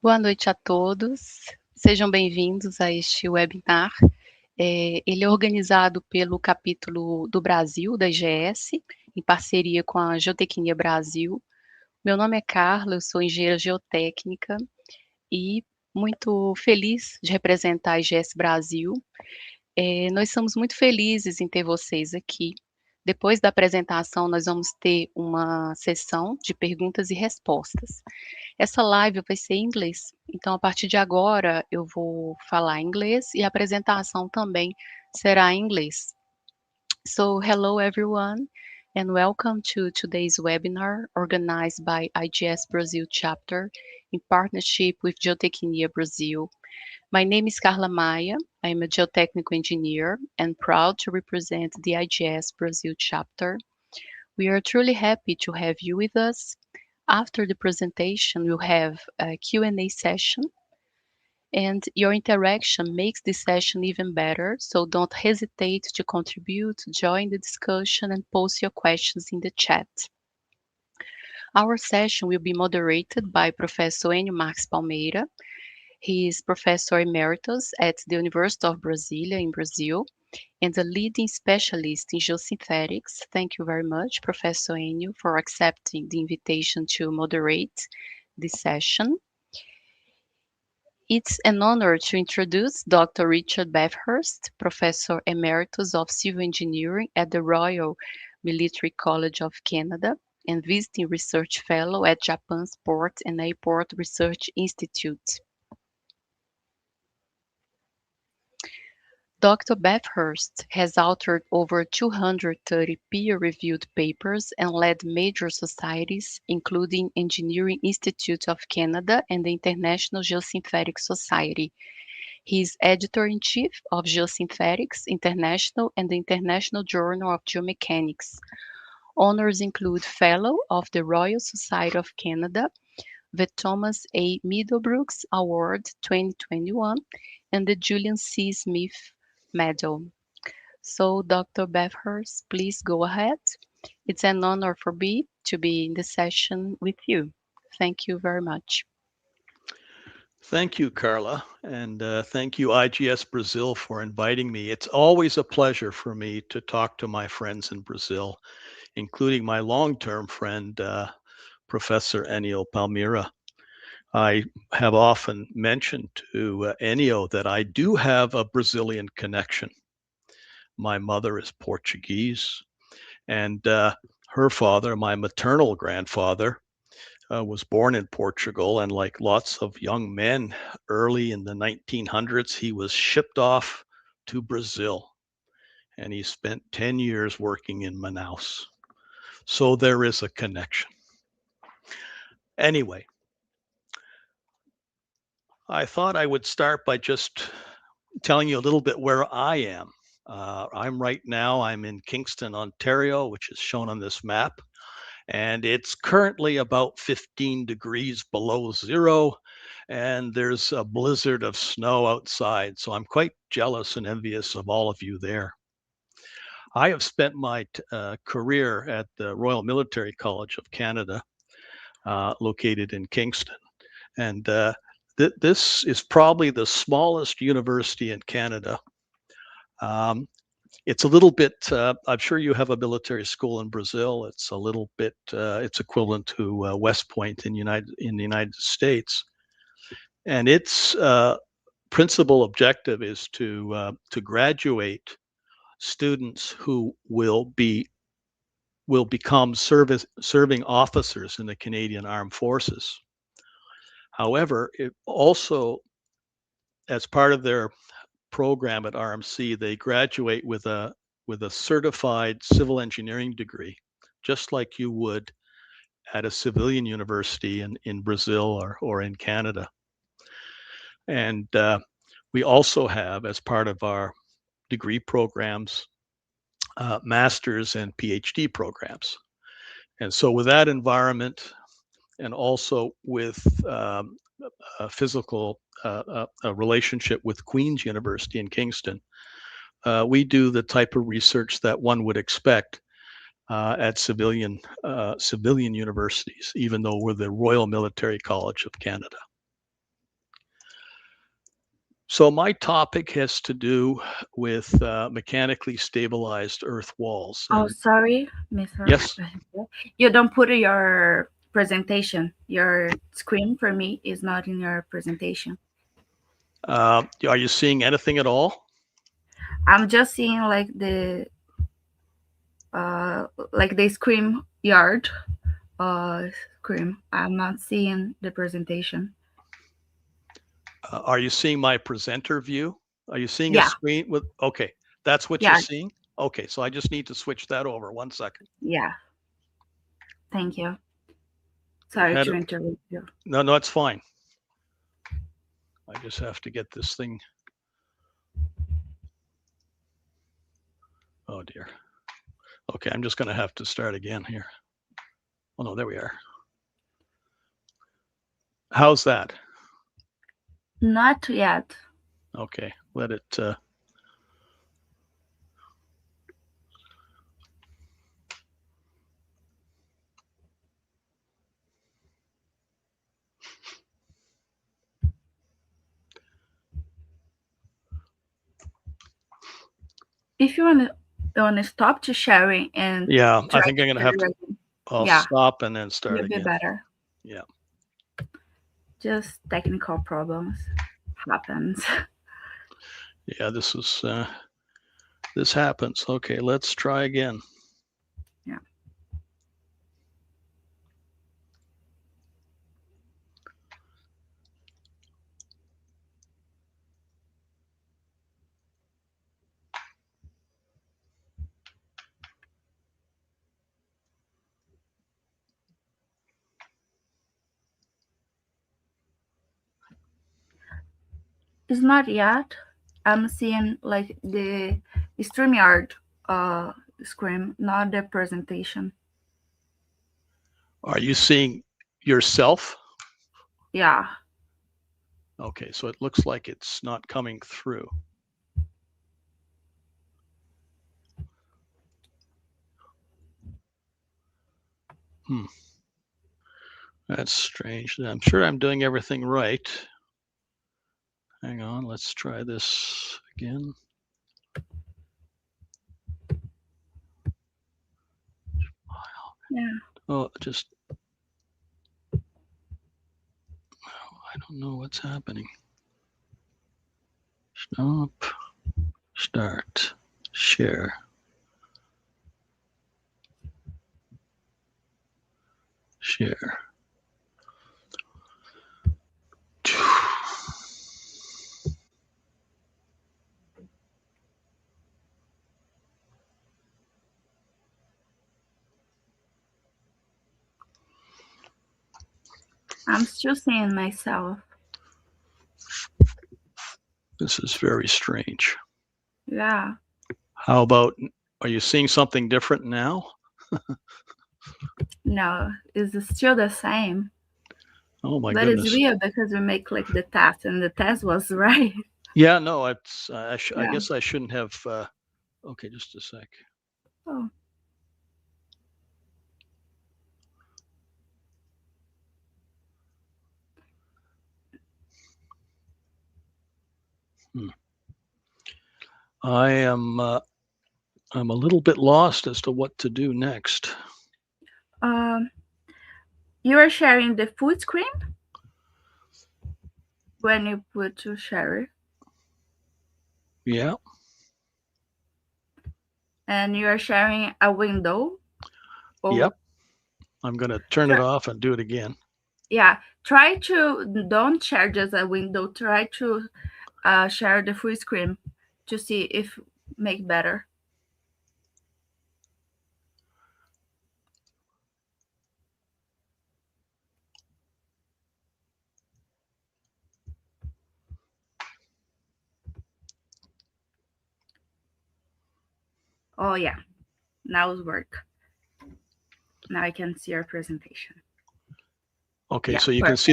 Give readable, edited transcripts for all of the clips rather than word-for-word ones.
Boa noite a todos, sejam bem-vindos a este webinar. Ele é organizado pelo capítulo do Brasil, da IGS, em parceria com a Geotecnia Brasil. Meu nome é Carla, eu sou engenheira geotécnica e muito feliz de representar a IGS Brasil. Nós somos muito felizes em ter vocês aqui. Depois da apresentação, nós vamos ter uma sessão de perguntas e respostas. Essa live vai ser em inglês, então a partir de agora eu vou falar inglês e a apresentação também será em inglês. So, hello everyone, and welcome to today's webinar organized by IGS Brazil chapter in partnership with Geotecnia Brazil. My name is Carla Maia. I am a geotechnical engineer and proud to represent the IGS Brazil chapter. We are truly happy to have you with us. After the presentation, we'll have a Q&A session, and your interaction makes this session even better, so don't hesitate to contribute, join the discussion, and post your questions in the chat. Our session will be moderated by Professor Enio Marques Palmeira. He is Professor Emeritus at the University of Brasília in Brazil and a leading specialist in geosynthetics. Thank you very much, Professor Enio, for accepting the invitation to moderate this session. It's an honor to introduce Dr. Richard Bathurst, Professor Emeritus of Civil Engineering at the Royal Military College of Canada and Visiting Research Fellow at Japan's Port and Airport Research Institute. Dr. Bathurst has authored over 230 peer-reviewed papers and led major societies, including Engineering Institute of Canada and the International Geosynthetics Society. He is editor-in-chief of Geosynthetics International and the International Journal of Geomechanics. Honors include Fellow of the Royal Society of Canada, the Thomas A. Middlebrooks Award 2021, and the Julian C. Smith Medal. So, Dr. Bathurst, please go ahead. It's an honor for me to be in the session with you. Thank you very much. Thank you, Carla, and thank you, IGS Brazil, for inviting me. It's always a pleasure for me to talk to my friends in Brazil, including my long-term friend, Professor Enio Palmeira. I have often mentioned to Enio that I do have a Brazilian connection. My mother is Portuguese, and her father, my maternal grandfather, was born in Portugal. And like lots of young men early in the 1900s, he was shipped off to Brazil, and he spent 10 years working in Manaus. So there is a connection. Anyway, I thought I would start by just telling you a little bit where I am. I'm in Kingston, Ontario, which is shown on this map. And it's currently about 15 degrees below zero. And there's a blizzard of snow outside. So I'm quite jealous and envious of all of you there. I have spent my career at the Royal Military College of Canada, located in Kingston. And this is probably the smallest university in Canada. It's a little bit, I'm sure you have a military school in Brazil. It's a little bit, it's equivalent to West Point in the United States. And its principal objective is to graduate students who will become serving officers in the Canadian Armed Forces. However, it also, as part of their program at RMC, they graduate with a certified civil engineering degree, just like you would at a civilian university in Brazil or in Canada. And we also have, as part of our degree programs, master's and PhD programs. And so with that environment, and also with a physical a relationship with Queen's University in Kingston, we do the type of research that one would expect at civilian universities, even though we're the Royal Military College of Canada. So my topic has to do with mechanically stabilized earth walls. Oh, And sorry, Mr. yes, You don't put your presentation. Your screen for me is not in your presentation. are you seeing anything at all? I'm just seeing like the scream yard scream. I'm not seeing the presentation. Are you seeing my presenter view? Are you seeing a Yeah, screen with? Okay, that's what you're yeah, seeing. Okay, so I just need to switch that over. 1 second. yeah. Thank you. Sorry Had to it, interrupt you. no, it's fine. I just have to get this thing. Oh dear. Okay, I'm just going to have to start again here. Oh no, there we are. How's that? Not yet. Okay, let it. If you want to stop to sharing and Yeah, I try think to I'm going to have to. share again, I'll yeah, stop and then start will be again. better. Yeah. Just technical problems happens. Yeah, this happens. Okay, let's try again. Yeah. It's not yet. I'm seeing like the StreamYard screen, not the presentation. Are you seeing yourself? Yeah. Okay, so it looks like it's not coming through. That's strange. I'm sure I'm doing everything right. Hang on, let's try this again. Yeah. Oh, I don't know what's happening. Stop, start, share. Share. I'm still seeing myself. This is very strange. Yeah. How about, are you seeing something different now? No, it's still the same. Oh my But it's goodness. weird because we make like the test and the test was right. Yeah, no, it's, I Yeah. guess I shouldn't have, okay, just a sec. Oh. I'm a little bit lost as to what to do next. Um, you are sharing the full screen when you put to share, Yeah. and you are sharing a window. Or Yep. I'm going to turn it off and do it again. yeah, try to don't share just a window. Try to share the full screen to see if make better. Oh yeah, now it's work. Now I can see your presentation. Okay, Yeah, so you perfect.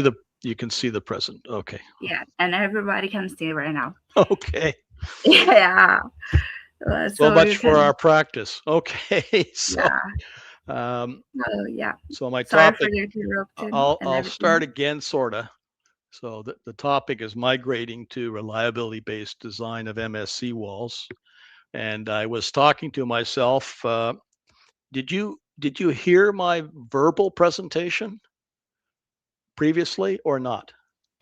can see the present. Okay. Yeah, and everybody can see right now. Okay. Yeah. So So much you for can. our practice. Okay. So Yeah. um Oh yeah. so my Sorry for topic, the interruption and I'll everything. start again sorta. So the topic is migrating to reliability-based design of MSE walls. And I was talking to myself, did you hear my verbal presentation previously or not?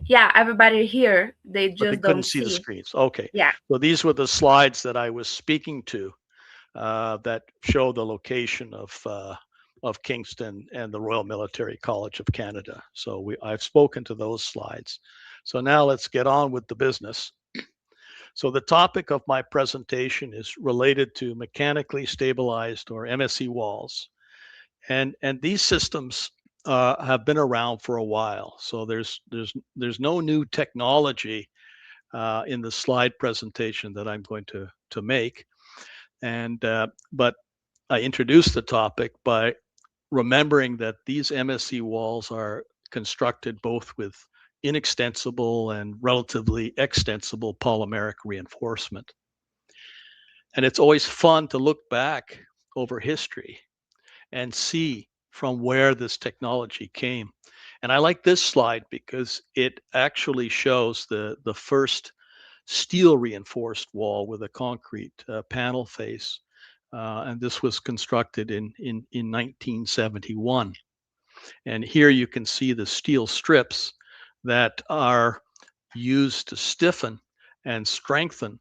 Yeah, everybody here, they But they just couldn't don't see the see. screens. Okay. Yeah. So these were the slides that I was speaking to that show the location of Kingston and the Royal Military College of Canada. So I've spoken to those slides. So now let's get on with the business. So the topic of my presentation is related to mechanically stabilized or MSE walls. And these systems have been around for a while. So there's no new technology in the slide presentation that I'm going to make. And but I introduced the topic by remembering that these MSE walls are constructed both with inextensible and relatively extensible polymeric reinforcement. And it's always fun to look back over history and see from where this technology came. And I like this slide because it actually shows the first steel reinforced wall with a concrete panel face. And this was constructed in 1971. And here you can see the steel strips that are used to stiffen and strengthen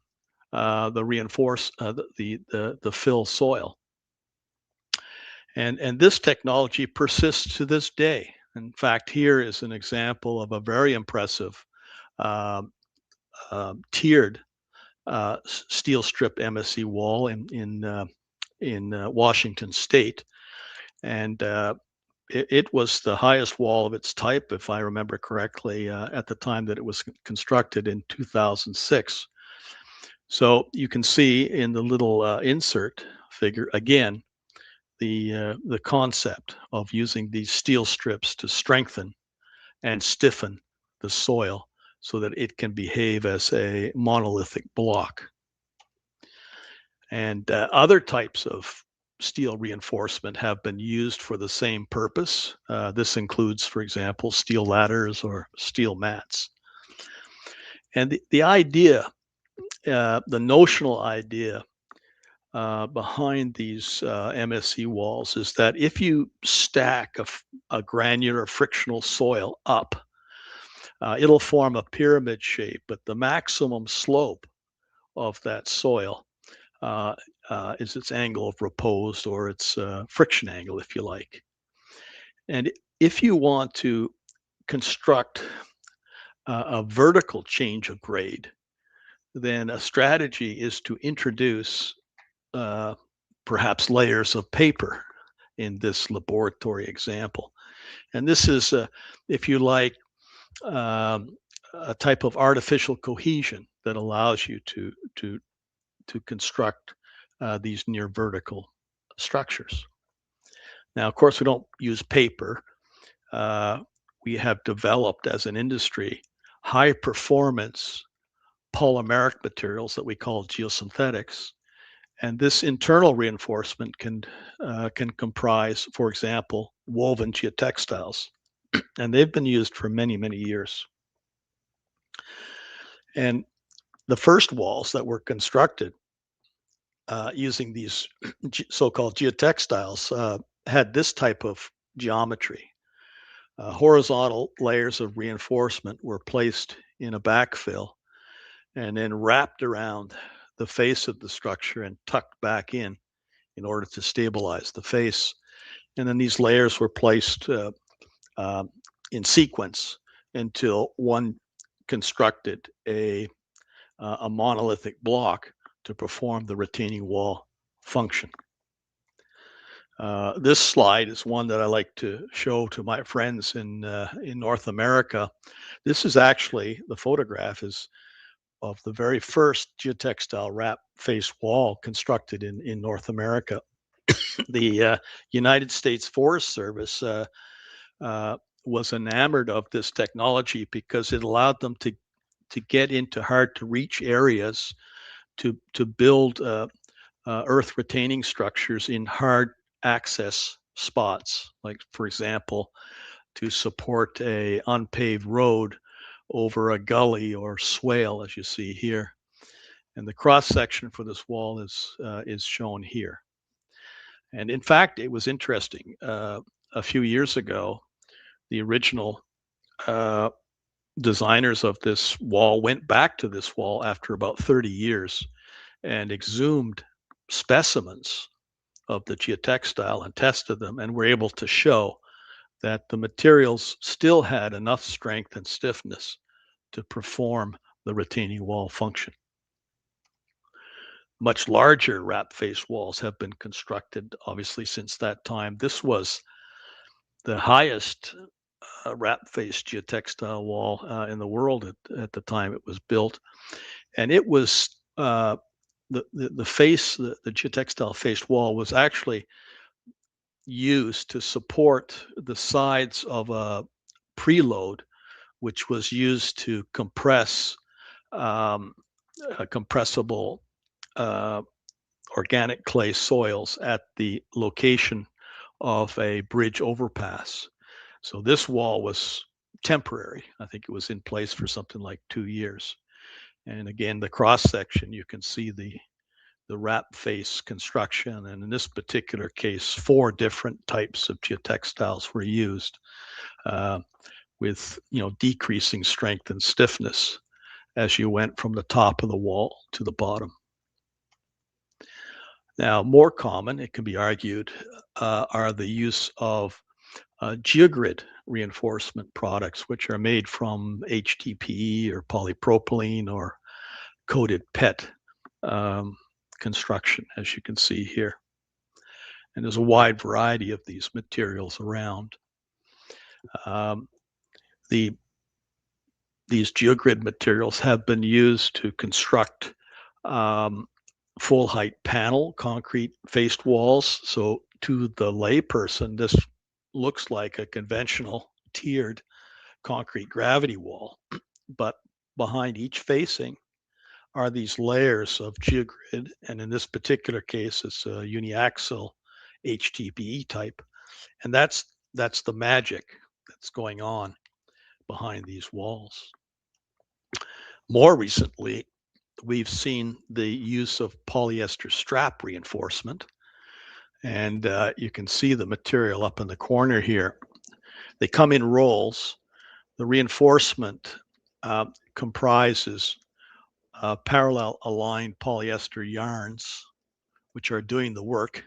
the reinforce the fill soil. And this technology persists to this day. In fact, here is an example of a very impressive uh, tiered steel strip MSE wall in Washington State, and it was the highest wall of its type, if I remember correctly, at the time that it was constructed in 2006. So you can see in the little insert figure again the concept of using these steel strips to strengthen and stiffen the soil so that it can behave as a monolithic block. And other types of steel reinforcement have been used for the same purpose. This includes, for example, steel ladders or steel mats. And the idea, the notional idea behind these MSE walls is that if you stack a granular frictional soil up, it'll form a pyramid shape, but the maximum slope of that soil is its angle of repose or its friction angle, if you like. And if you want to construct a vertical change of grade, then a strategy is to introduce uh, perhaps layers of paper in this laboratory example. And this is, if you like, um, a type of artificial cohesion that allows you to construct these near vertical structures. Now, of course, we don't use paper. Uh, we have developed as an industry high performance polymeric materials that we call geosynthetics. And this internal reinforcement can comprise, for example, woven geotextiles. And they've been used for many, many years. And the first walls that were constructed using these so-called geotextiles had this type of geometry. Horizontal layers of reinforcement were placed in a backfill and then wrapped around the face of the structure and tucked back in order to stabilize the face. And then these layers were placed in sequence until one constructed a monolithic block to perform the retaining wall function. This slide is one that I like to show to my friends in North America. This is actually, the photograph is of the very first geotextile wrap face wall constructed in North America. The United States Forest Service was enamored of this technology because it allowed them to get into hard to reach areas to build earth retaining structures in hard access spots, like for example, to support a unpaved road over a gully or swale, as you see here. And the cross section for this wall is shown here. And in fact, it was interesting. A few years ago, the original designers of this wall went back to this wall after about 30 years and exhumed specimens of the geotextile and tested them, and were able to show that the materials still had enough strength and stiffness to perform the retaining wall function. Much larger wrap face walls have been constructed, obviously, since that time. This was the highest wrap face geotextile wall in the world at the time it was built. And it was the geotextile faced wall was actually used to support the sides of a preload, which was used to compress compressible organic clay soils at the location of a bridge overpass. So this wall was temporary. I think it was in place for something like 2 years. And again, the cross section, you can see the wrap face construction. And in this particular case, 4 different types of geotextiles were used with decreasing strength and stiffness as you went from the top of the wall to the bottom. Now, more common, it can be argued, are the use of geogrid reinforcement products, which are made from HDPE or polypropylene or coated PET construction, as you can see here. And there's a wide variety of these materials around. These geogrid materials have been used to construct full height panel concrete faced walls. So to the layperson, this looks like a conventional tiered concrete gravity wall, but behind each facing are these layers of geogrid, and in this particular case, it's a uniaxial HDPE type, and that's the magic that's going on behind these walls. More recently, we've seen the use of polyester strap reinforcement, and you can see the material up in the corner here. They come in rolls. The reinforcement comprises parallel aligned polyester yarns, which are doing the work,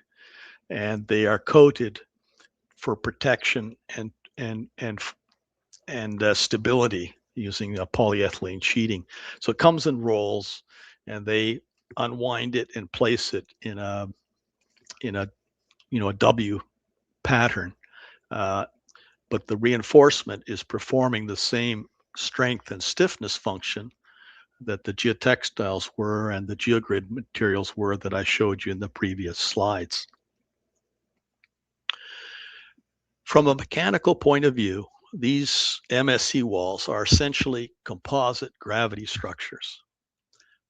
and they are coated for protection and stability using polyethylene sheeting. So it comes in rolls, and they unwind it and place it in a W pattern. But the reinforcement is performing the same strength and stiffness function that the geotextiles were and the geogrid materials were that I showed you in the previous slides. From a mechanical point of view, these MSE walls are essentially composite gravity structures.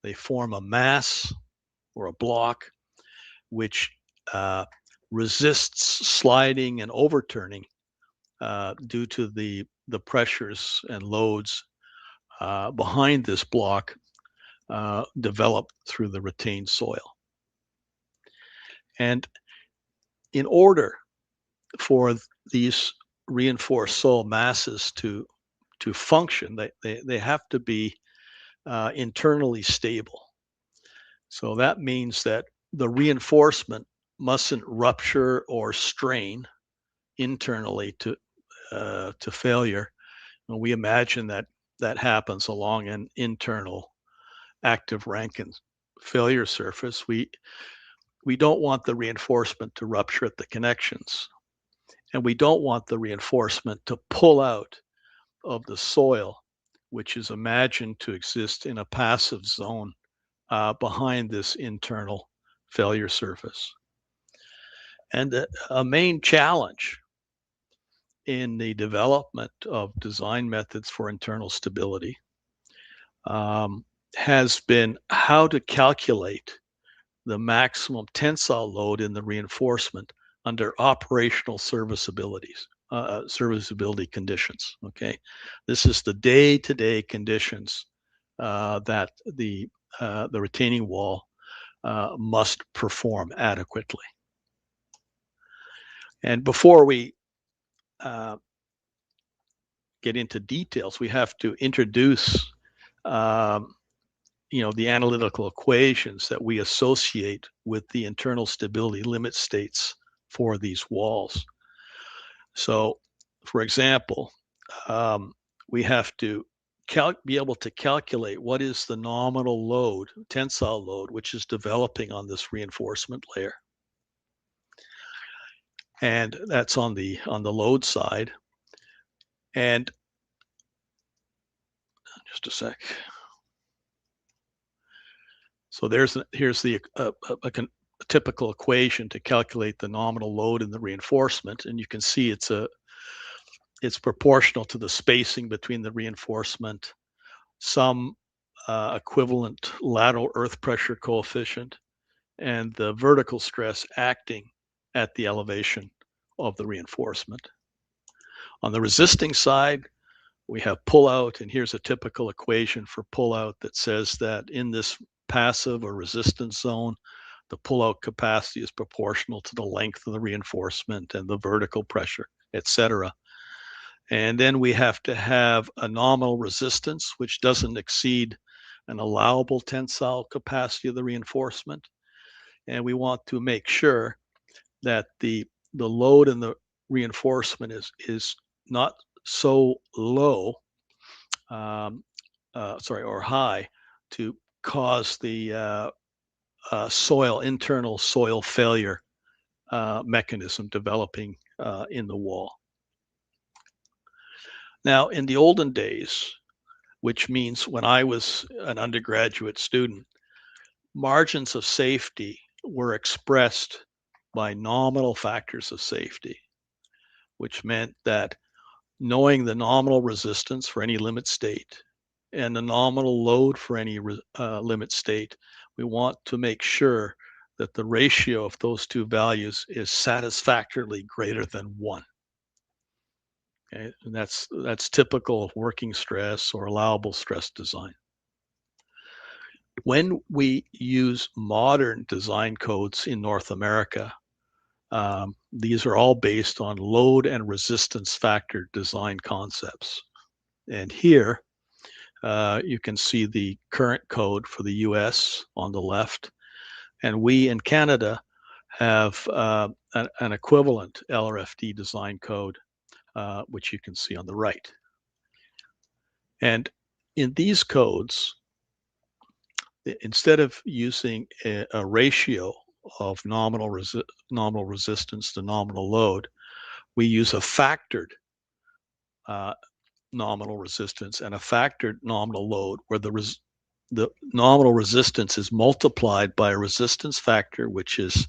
They form a mass or a block which resists sliding and overturning due to the pressures and loads behind this block developed through the retained soil. And in order for these reinforced soil masses to function, they have to be internally stable. So that means that the reinforcement mustn't rupture or strain internally to failure. And we imagine that happens along an internal active Rankine failure surface. We don't want the reinforcement to rupture at the connections, and we don't want the reinforcement to pull out of the soil, which is imagined to exist in a passive zone behind this internal failure surface. And a main challenge in the development of design methods for internal stability has been how to calculate the maximum tensile load in the reinforcement under operational serviceabilities. serviceability conditions. Okay, this is the day-to-day conditions that the retaining wall must perform adequately. And before we get into details, we have to introduce the analytical equations that we associate with the internal stability limit states for these walls. So, for example, we have to be able to calculate what is the nominal load, tensile load, which is developing on this reinforcement layer. And that's on the load side. And just a sec. So here's the a typical equation to calculate the nominal load in the reinforcement, and you can see it's proportional to the spacing between the reinforcement, some equivalent lateral earth pressure coefficient, and the vertical stress acting at the elevation of the reinforcement. On the resisting side, we have pullout, and here's a typical equation for pullout that says that in this passive or resistance zone, the pullout capacity is proportional to the length of the reinforcement and the vertical pressure, etc. And then we have to have a nominal resistance, which doesn't exceed an allowable tensile capacity of the reinforcement. And we want to make sure that the load in the reinforcement is not so low, or high, to cause the internal soil failure mechanism developing in the wall. Now, in the olden days, which means when I was an undergraduate student, margins of safety were expressed by nominal factors of safety, which meant that knowing the nominal resistance for any limit state and the nominal load for any limit state, we want to make sure that the ratio of those two values is satisfactorily greater than 1. Okay, and that's typical of working stress or allowable stress design. When we use modern design codes in North America, these are all based on load and resistance factor design concepts. And here you can see the current code for the US on the left, and we in Canada have an equivalent LRFD design code, which you can see on the right. And in these codes, instead of using a ratio of nominal resistance to nominal load, we use a factored nominal resistance and a factored nominal load, where the nominal resistance is multiplied by a resistance factor, which is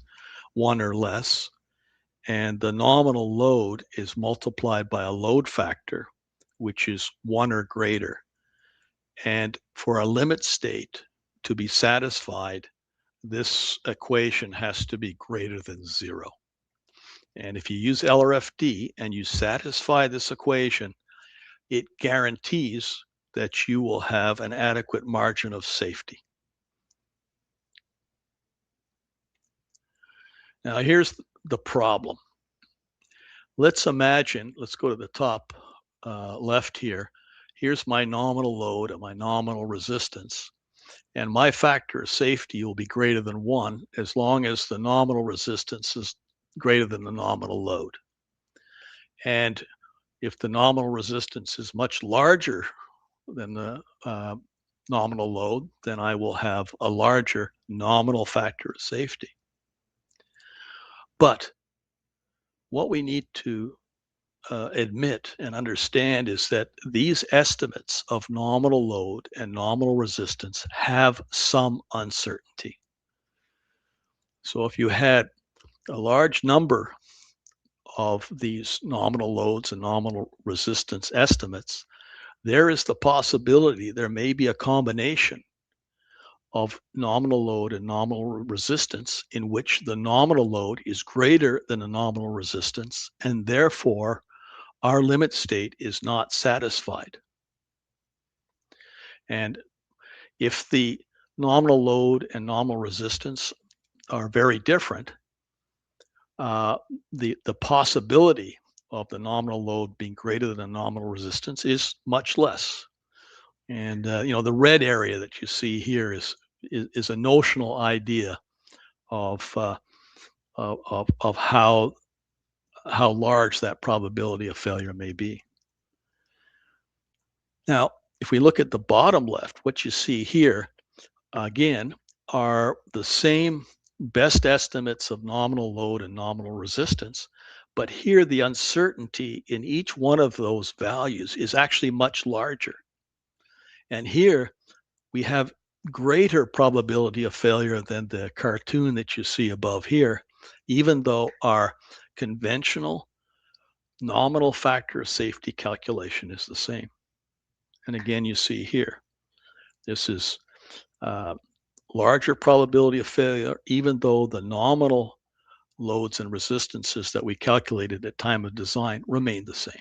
1 or less, and the nominal load is multiplied by a load factor, which is 1 or greater. And for a limit state to be satisfied, this equation has to be greater than 0. And if you use LRFD and you satisfy this equation, it guarantees that you will have an adequate margin of safety. Now, here's the problem. Let's go to the top left here. Here's my nominal load and my nominal resistance. And my factor of safety will be greater than 1 as long as the nominal resistance is greater than the nominal load. And if the nominal resistance is much larger than the nominal load, then I will have a larger nominal factor of safety. But what we need to admit and understand is that these estimates of nominal load and nominal resistance have some uncertainty. So if you had a large number of these nominal loads and nominal resistance estimates, there is the possibility there may be a combination of nominal load and nominal resistance in which the nominal load is greater than the nominal resistance, and therefore our limit state is not satisfied. And if the nominal load and nominal resistance are very different, the possibility of the nominal load being greater than the nominal resistance is much less. And the red area that you see here is a notional idea of how large that probability of failure may be. Now, if we look at the bottom left, what you see here again are the same best estimates of nominal load and nominal resistance, but here the uncertainty in each one of those values is actually much larger. And here we have greater probability of failure than the cartoon that you see above here, even though our conventional nominal factor of safety calculation is the same. And again, you see here, this is larger probability of failure, even though the nominal loads and resistances that we calculated at time of design remain the same.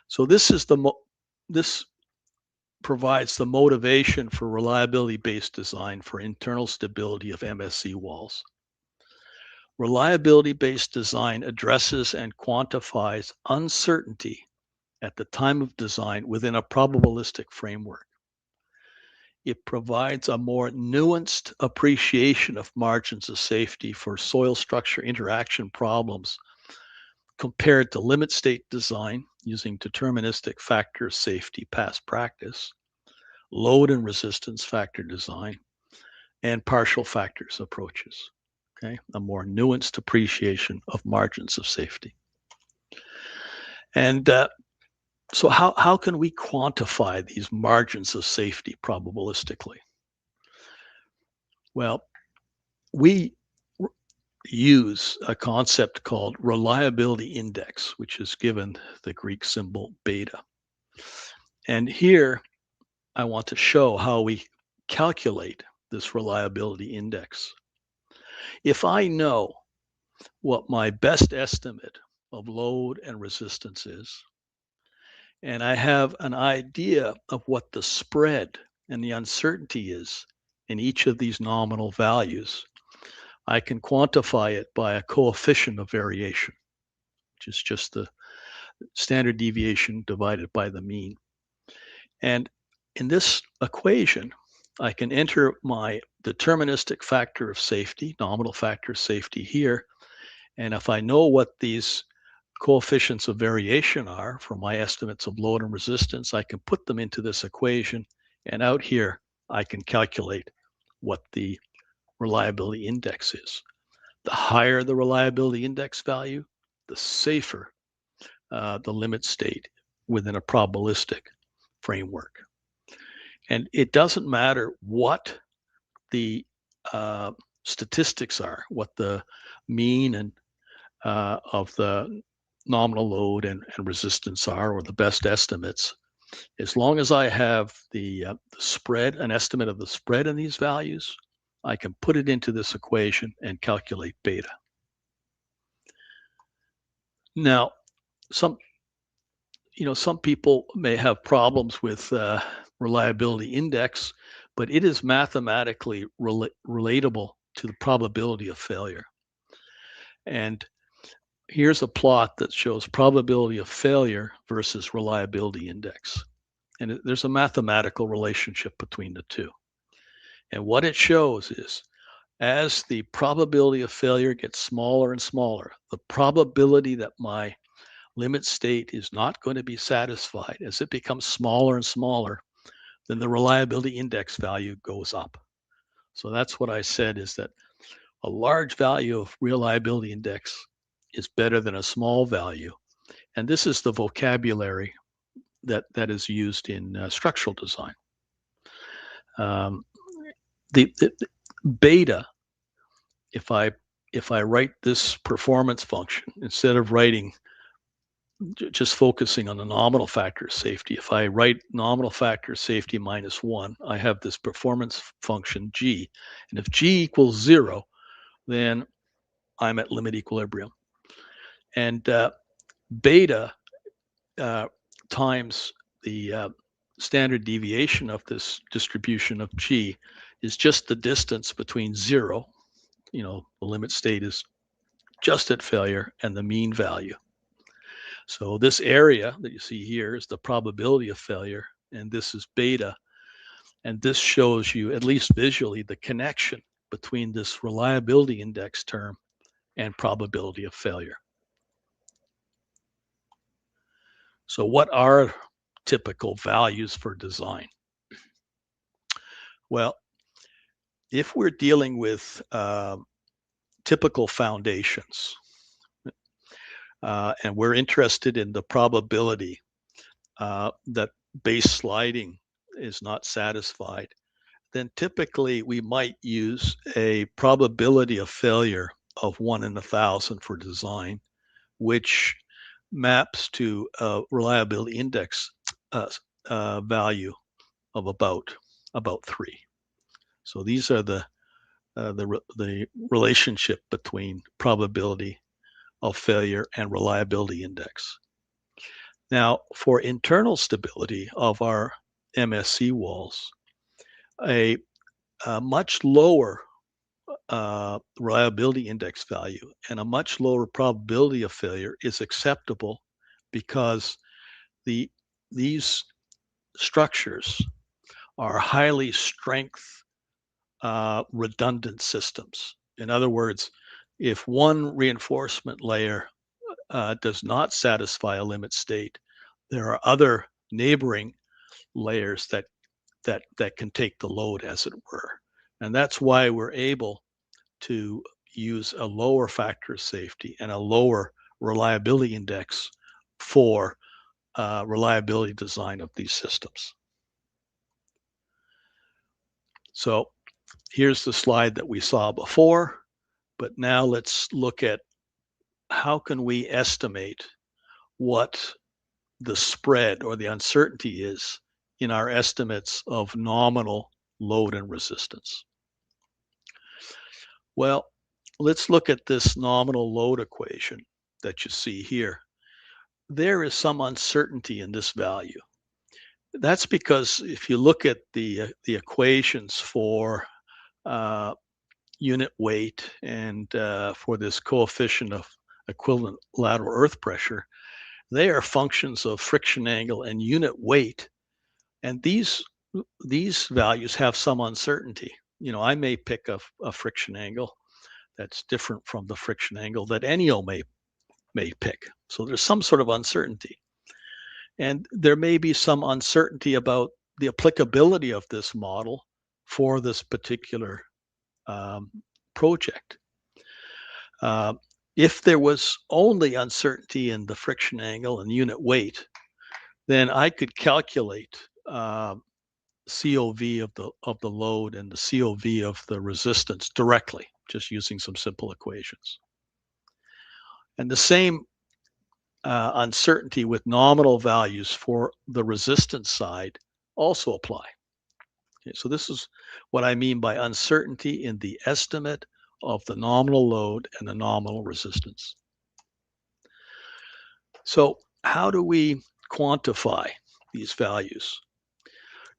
So this provides the motivation for reliability-based design for internal stability of MSE walls. Reliability-based design addresses and quantifies uncertainty at the time of design within a probabilistic framework. It provides a more nuanced appreciation of margins of safety for soil structure interaction problems compared to limit state design using deterministic factor safety past practice, load and resistance factor design, and partial factors approaches. Okay, a more nuanced appreciation of margins of safety. And so how can we quantify these margins of safety probabilistically? Well, we use a concept called reliability index, which is given the Greek symbol beta. And here I want to show how we calculate this reliability index. If I know what my best estimate of load and resistance is, and I have an idea of what the spread and the uncertainty is in each of these nominal values, I can quantify it by a coefficient of variation, which is just the standard deviation divided by the mean. And in this equation, I can enter my deterministic factor of safety, nominal factor of safety here. And if I know what these coefficients of variation are for my estimates of load and resistance, I can put them into this equation. And out here, I can calculate what the reliability index is. The higher the reliability index value, the safer the limit state within a probabilistic framework. And it doesn't matter what the statistics are, what the mean and of the nominal load and resistance are, or the best estimates. As long as I have the spread, an estimate of the spread in these values, I can put it into this equation and calculate beta. Now, some people may have problems with reliability index, but it is mathematically relatable to the probability of failure. And here's a plot that shows probability of failure versus reliability index. And there's a mathematical relationship between the two. And what it shows is as the probability of failure gets smaller and smaller, the probability that my limit state is not going to be satisfied, as it becomes smaller and smaller, then the reliability index value goes up. So that's what I said, is that a large value of reliability index is better than a small value. And this is the vocabulary that is used in structural design. The beta, if I write this performance function, instead of writing just focusing on the nominal factor of safety, if I write nominal factor of safety minus 1, I have this performance function g. And if g equals 0, then I'm at limit equilibrium. And beta times the standard deviation of this distribution of G is just the distance between 0, the limit state is just at failure, and the mean value. So this area that you see here is the probability of failure, and this is beta. And this shows you, at least visually, the connection between this reliability index term and probability of failure. So what are typical values for design? Well, if we're dealing with typical foundations, and we're interested in the probability that base sliding is not satisfied, then typically we might use a probability of failure of 1 in 1,000 for design, which maps to a reliability index value of about 3. So these are the relationship between probability of failure and reliability index. Now, for internal stability of our MSE walls, a much lower reliability index value and a much lower probability of failure is acceptable because these structures are highly strength redundant systems. In other words, if one reinforcement layer does not satisfy a limit state, there are other neighboring layers that can take the load, as it were. And that's why we're able to use a lower factor of safety and a lower reliability index for reliability design of these systems. So here's the slide that we saw before, but now let's look at how can we estimate what the spread or the uncertainty is in our estimates of nominal load and resistance. Well, let's look at this nominal load equation that you see here. There is some uncertainty in this value. That's because if you look at the equations for unit weight and for this coefficient of equivalent lateral earth pressure, they are functions of friction angle and unit weight. And these values have some uncertainty. I may pick a friction angle that's different from the friction angle that Enio may pick. So there's some sort of uncertainty. And there may be some uncertainty about the applicability of this model for this particular project. If there was only uncertainty in the friction angle and unit weight, then I could calculate COV of the load and the COV of the resistance directly, just using some simple equations. And the same uncertainty with nominal values for the resistance side also apply. Okay, so this is what I mean by uncertainty in the estimate of the nominal load and the nominal resistance. So how do we quantify these values?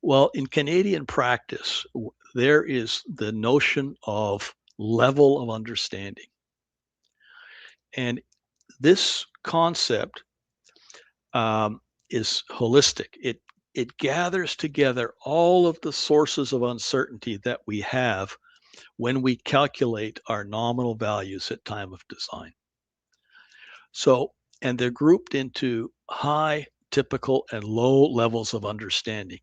Well, in Canadian practice, there is the notion of level of understanding. And this concept is holistic. It gathers together all of the sources of uncertainty that we have when we calculate our nominal values at time of design. So, and they're grouped into high, typical, and low levels of understanding.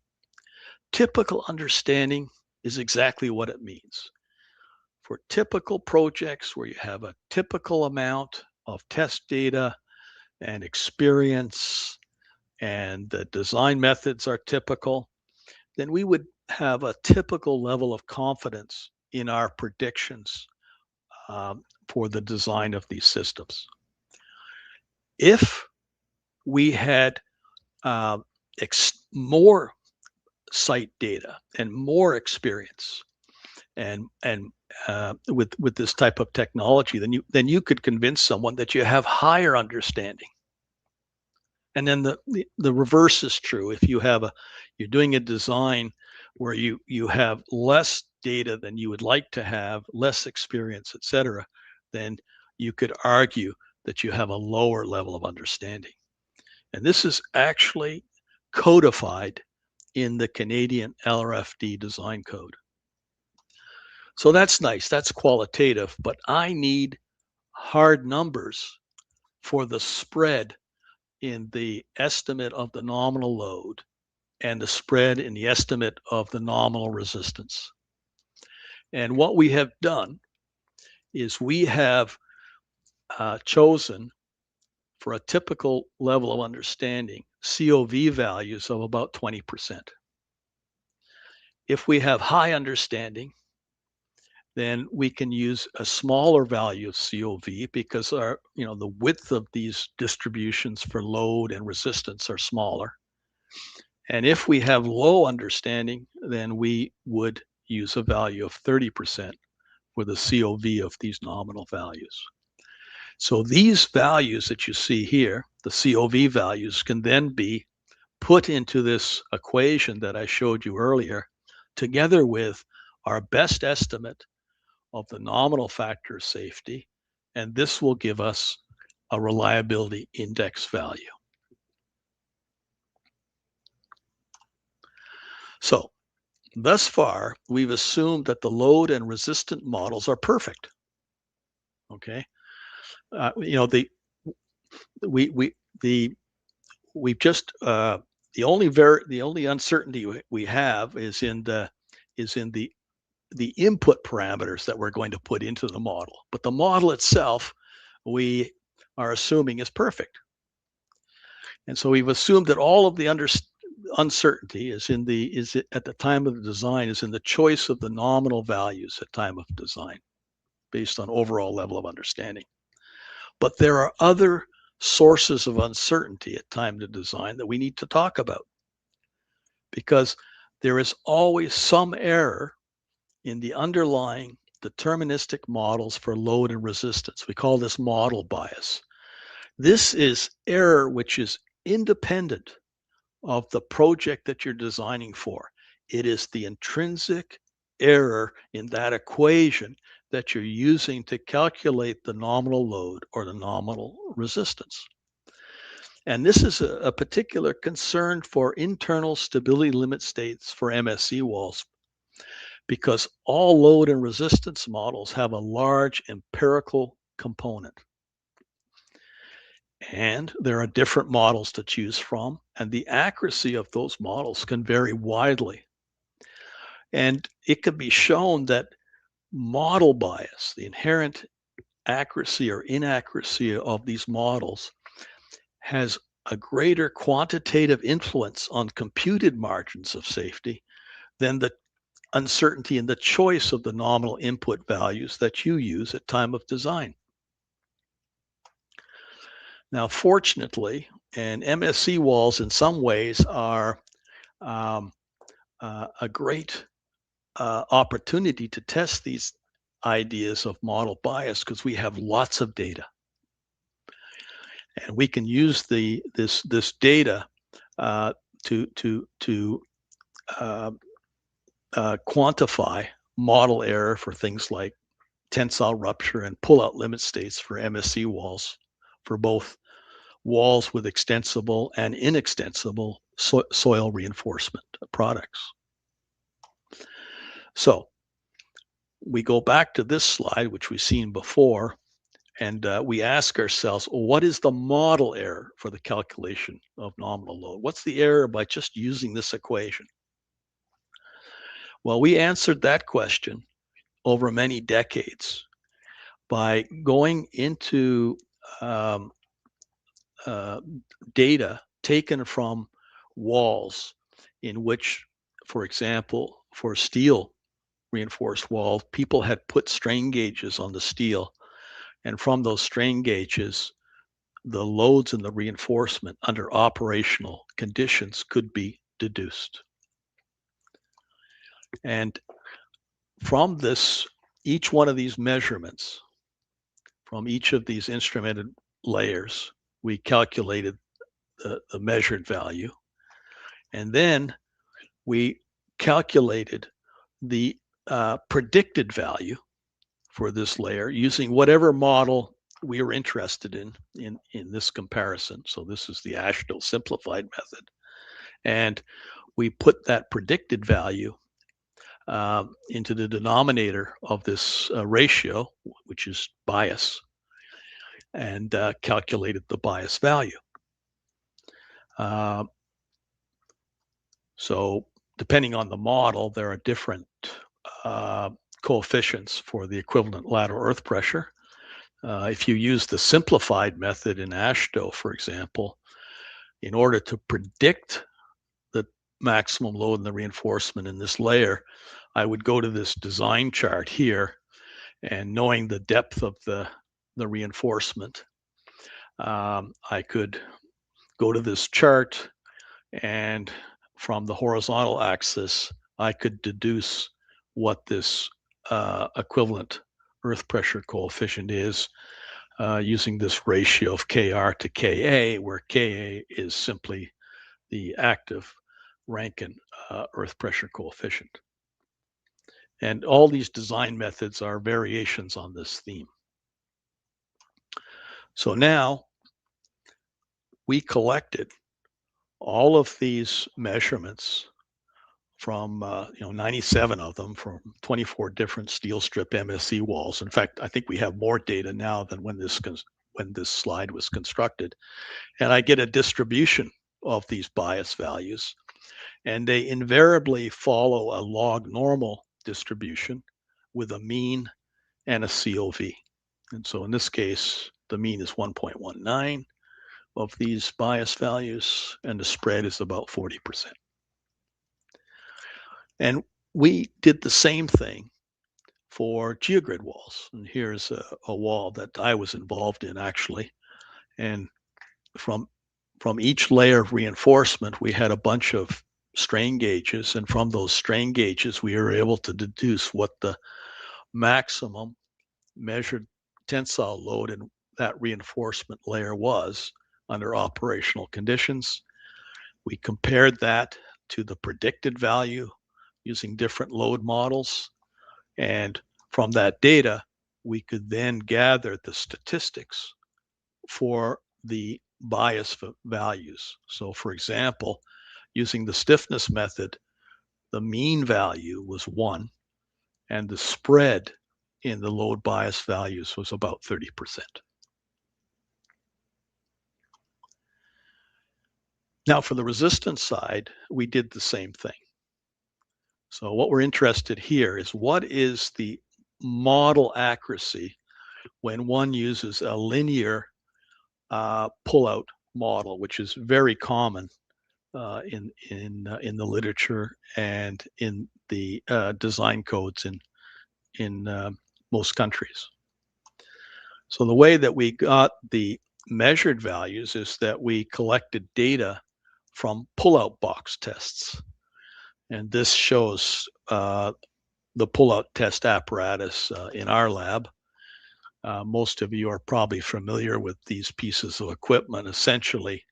Typical understanding is exactly what it means. For typical projects where you have a typical amount of test data and experience and the design methods are typical, then we would have a typical level of confidence in our predictions for the design of these systems. If we had more site data and more experience and with this type of technology, then you could convince someone that you have higher understanding And then the reverse is true. If you're doing a design where you have less data than you would like to have, less experience, etc., then you could argue that you have a lower level of understanding. And this is actually codified in the Canadian LRFD design code. So that's nice. That's qualitative, but I need hard numbers for the spread in the estimate of the nominal load and the spread in the estimate of the nominal resistance. And what we have done is we have chosen for a typical level of understanding COV values of about 20%. If we have high understanding, then we can use a smaller value of COV because the width of these distributions for load and resistance are smaller. And if we have low understanding, then we would use a value of 30% for the COV of these nominal values. So these values that you see here, the COV values, can then be put into this equation that I showed you earlier, together with our best estimate of the nominal factor of safety, and this will give us a reliability index value. So thus far, we've assumed that the load and resistant models are perfect. Okay, the only uncertainty we have is in the input parameters that we're going to put into the model. But the model itself, we are assuming is perfect. And so we've assumed that all of the uncertainty is at the time of the design is in the choice of the nominal values at time of design, based on overall level of understanding. But there are other sources of uncertainty at time to design that we need to talk about, because there is always some error in the underlying deterministic models for load and resistance. We call this model bias. This is error which is independent of the project that you're designing for. It is the intrinsic error in that equation that you're using to calculate the nominal load or the nominal resistance. And this is a particular concern for internal stability limit states for MSE walls, because all load and resistance models have a large empirical component. And there are different models to choose from, and the accuracy of those models can vary widely. And it can be shown that model bias, the inherent accuracy or inaccuracy of these models, has a greater quantitative influence on computed margins of safety than the uncertainty in the choice of the nominal input values that you use at time of design. Now, fortunately, and MSE walls in some ways are a great opportunity to test these ideas of model bias, because we have lots of data, and we can use this data to quantify model error for things like tensile rupture and pull-out limit states for MSE walls, for both walls with extensible and inextensible soil reinforcement products. So we go back to this slide, which we've seen before, and we ask ourselves, well, what is the model error for the calculation of nominal load? What's the error by just using this equation? Well, we answered that question over many decades by going into data taken from walls in which, for example, for steel reinforced walls, people had put strain gauges on the steel, and from those strain gauges, the loads in the reinforcement under operational conditions could be deduced. And from this, each one of these measurements, from each of these instrumented layers, we calculated the measured value. And then we calculated the predicted value for this layer using whatever model we were interested in this comparison. So this is the AASHTO simplified method. And we put that predicted value into the denominator of this ratio, which is bias, and calculated the bias value. So depending on the model, there are different coefficients for the equivalent lateral earth pressure. If you use the simplified method in AASHTO, for example, in order to predict the maximum load and the reinforcement in this layer, I would go to this design chart here, and knowing the depth of the reinforcement, I could go to this chart, and from the horizontal axis, I could deduce what this equivalent earth pressure coefficient is using this ratio of Kr to Ka, where Ka is simply the active Rankine earth pressure coefficient. And all these design methods are variations on this theme. So now we collected all of these measurements from 97 of them from 24 different steel strip MSE walls. In fact, I think we have more data now than when this slide was constructed. And I get a distribution of these bias values, and they invariably follow a log normal distribution with a mean and a COV. And so in this case, the mean is 1.19 of these bias values, and the spread is about 40%. And we did the same thing for geogrid walls. And here's a wall that I was involved in, actually. And from each layer of reinforcement, we had a bunch of strain gauges. And from those strain gauges, we were able to deduce what the maximum measured tensile load in that reinforcement layer was under operational conditions. We compared that to the predicted value using different load models. And from that data, we could then gather the statistics for the bias values. So for example, using the stiffness method, the mean value was 1, and the spread in the load bias values was about 30%. Now for the resistance side, we did the same thing. So what we're interested here is what is the model accuracy when one uses a linear pull-out model, which is very common in the literature and in the design codes in most countries. So the way that we got the measured values is that we collected data from pull-out box tests. And this shows the pull-out test apparatus in our lab. Most of you are probably familiar with these pieces of equipment. Essentially,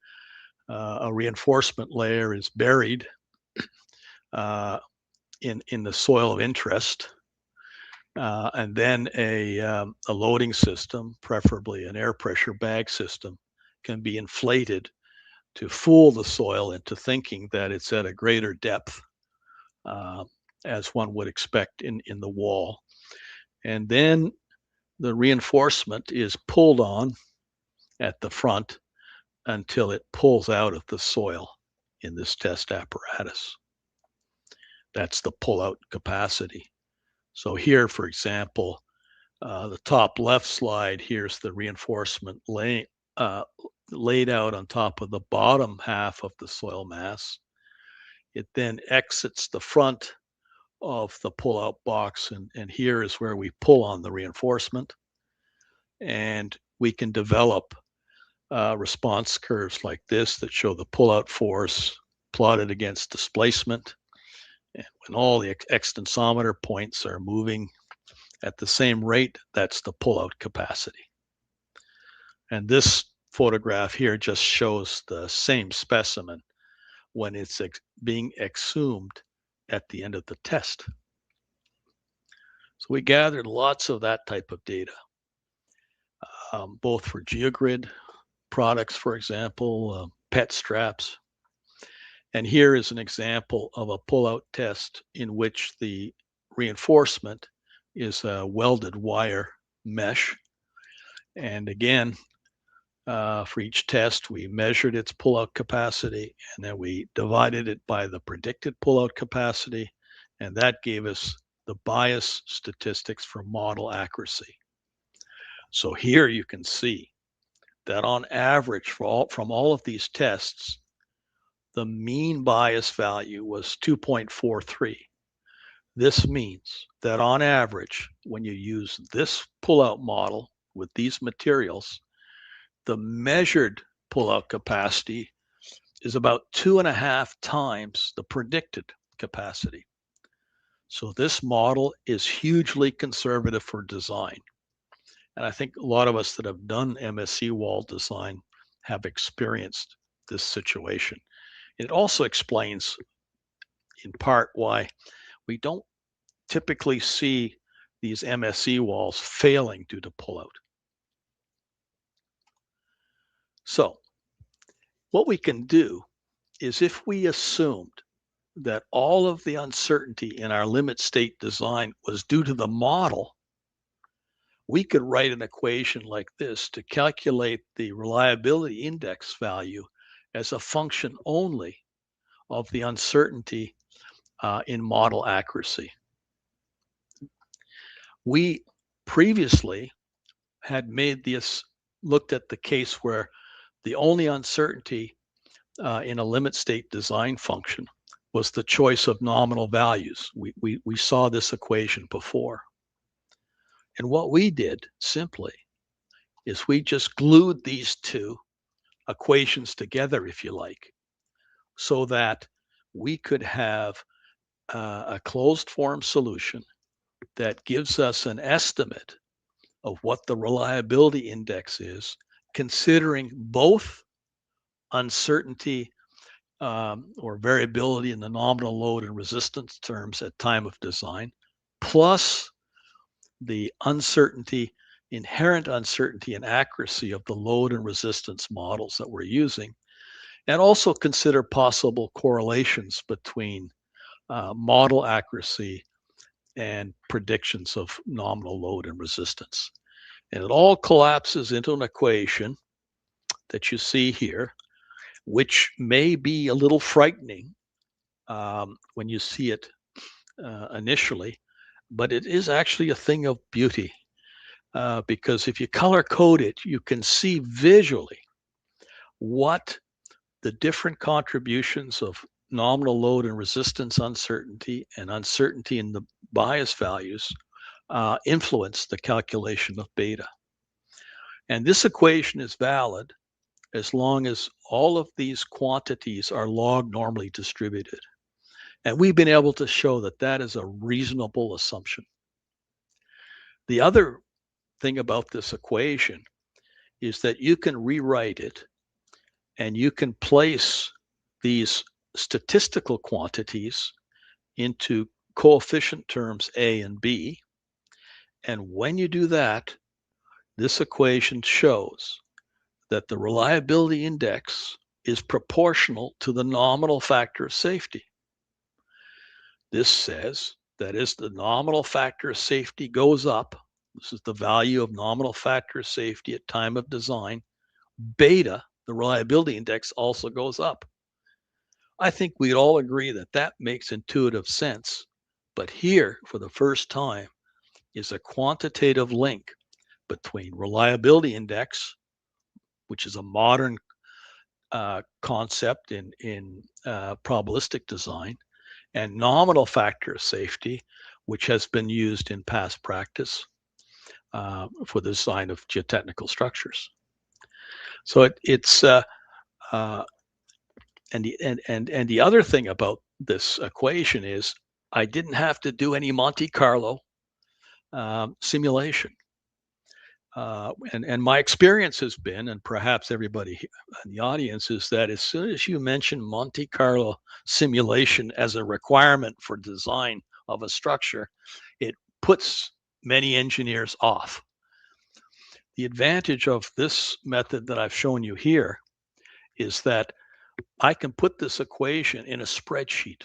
a reinforcement layer is buried in the soil of interest, and then a loading system, preferably an air pressure bag system, can be inflated to fool the soil into thinking that it's at a greater depth, as one would expect in the wall. And then the reinforcement is pulled on at the front until it pulls out of the soil in this test apparatus. That's the pull-out capacity. So here, for example, the top left slide, here's the reinforcement laid out on top of the bottom half of the soil mass. It then exits the front of the pull-out box, and here is where we pull on the reinforcement. And we can develop response curves like this that show the pull-out force plotted against displacement. And when all the extensometer points are moving at the same rate, that's the pull-out capacity. And this photograph here just shows the same specimen when it's being exhumed at the end of the test. So we gathered lots of that type of data, both for GeoGrid products, for example, PET straps. And here is an example of a pull-out test in which the reinforcement is a welded wire mesh. And again, for each test, we measured its pull-out capacity, and then we divided it by the predicted pull-out capacity, and that gave us the bias statistics for model accuracy. So here you can see that on average from all of these tests, the mean bias value was 2.43. This means that on average, when you use this pull-out model with these materials, the measured pull-out capacity is about 2.5 times the predicted capacity. So this model is hugely conservative for design. And I think a lot of us that have done MSE wall design have experienced this situation. It also explains in part why we don't typically see these MSE walls failing due to pullout. So what we can do is, if we assumed that all of the uncertainty in our limit state design was due to the model, we could write an equation like this to calculate the reliability index value as a function only of the uncertainty in model accuracy. We previously had looked at the case where the only uncertainty in a limit state design function was the choice of nominal values. We saw this equation before. And what we did simply is we just glued these two equations together, if you like, so that we could have a closed form solution that gives us an estimate of what the reliability index is, considering both uncertainty or variability in the nominal load and resistance terms at time of design, plus the inherent uncertainty and accuracy of the load and resistance models that we're using, and also consider possible correlations between model accuracy and predictions of nominal load and resistance. And it all collapses into an equation that you see here, which may be a little frightening when you see it initially, but it is actually a thing of beauty, because if you color code it, you can see visually what the different contributions of nominal load and resistance uncertainty and uncertainty in the bias values influence the calculation of beta. And this equation is valid as long as all of these quantities are log normally distributed. And we've been able to show that that is a reasonable assumption. The other thing about this equation is that you can rewrite it and you can place these statistical quantities into coefficient terms A and B. And when you do that, this equation shows that the reliability index is proportional to the nominal factor of safety. This says that as the nominal factor of safety goes up, this is the value of nominal factor of safety at time of design, beta, the reliability index, also goes up. I think we'd all agree that that makes intuitive sense. But here, for the first time, is a quantitative link between reliability index, which is a modern concept in probabilistic design, and nominal factor of safety, which has been used in past practice for the design of geotechnical structures. So and the other thing about this equation is I didn't have to do any Monte Carlo simulation. And my experience has been, and perhaps everybody in the audience, is that as soon as you mention Monte Carlo simulation as a requirement for design of a structure, it puts many engineers off. The advantage of this method that I've shown you here is that I can put this equation in a spreadsheet,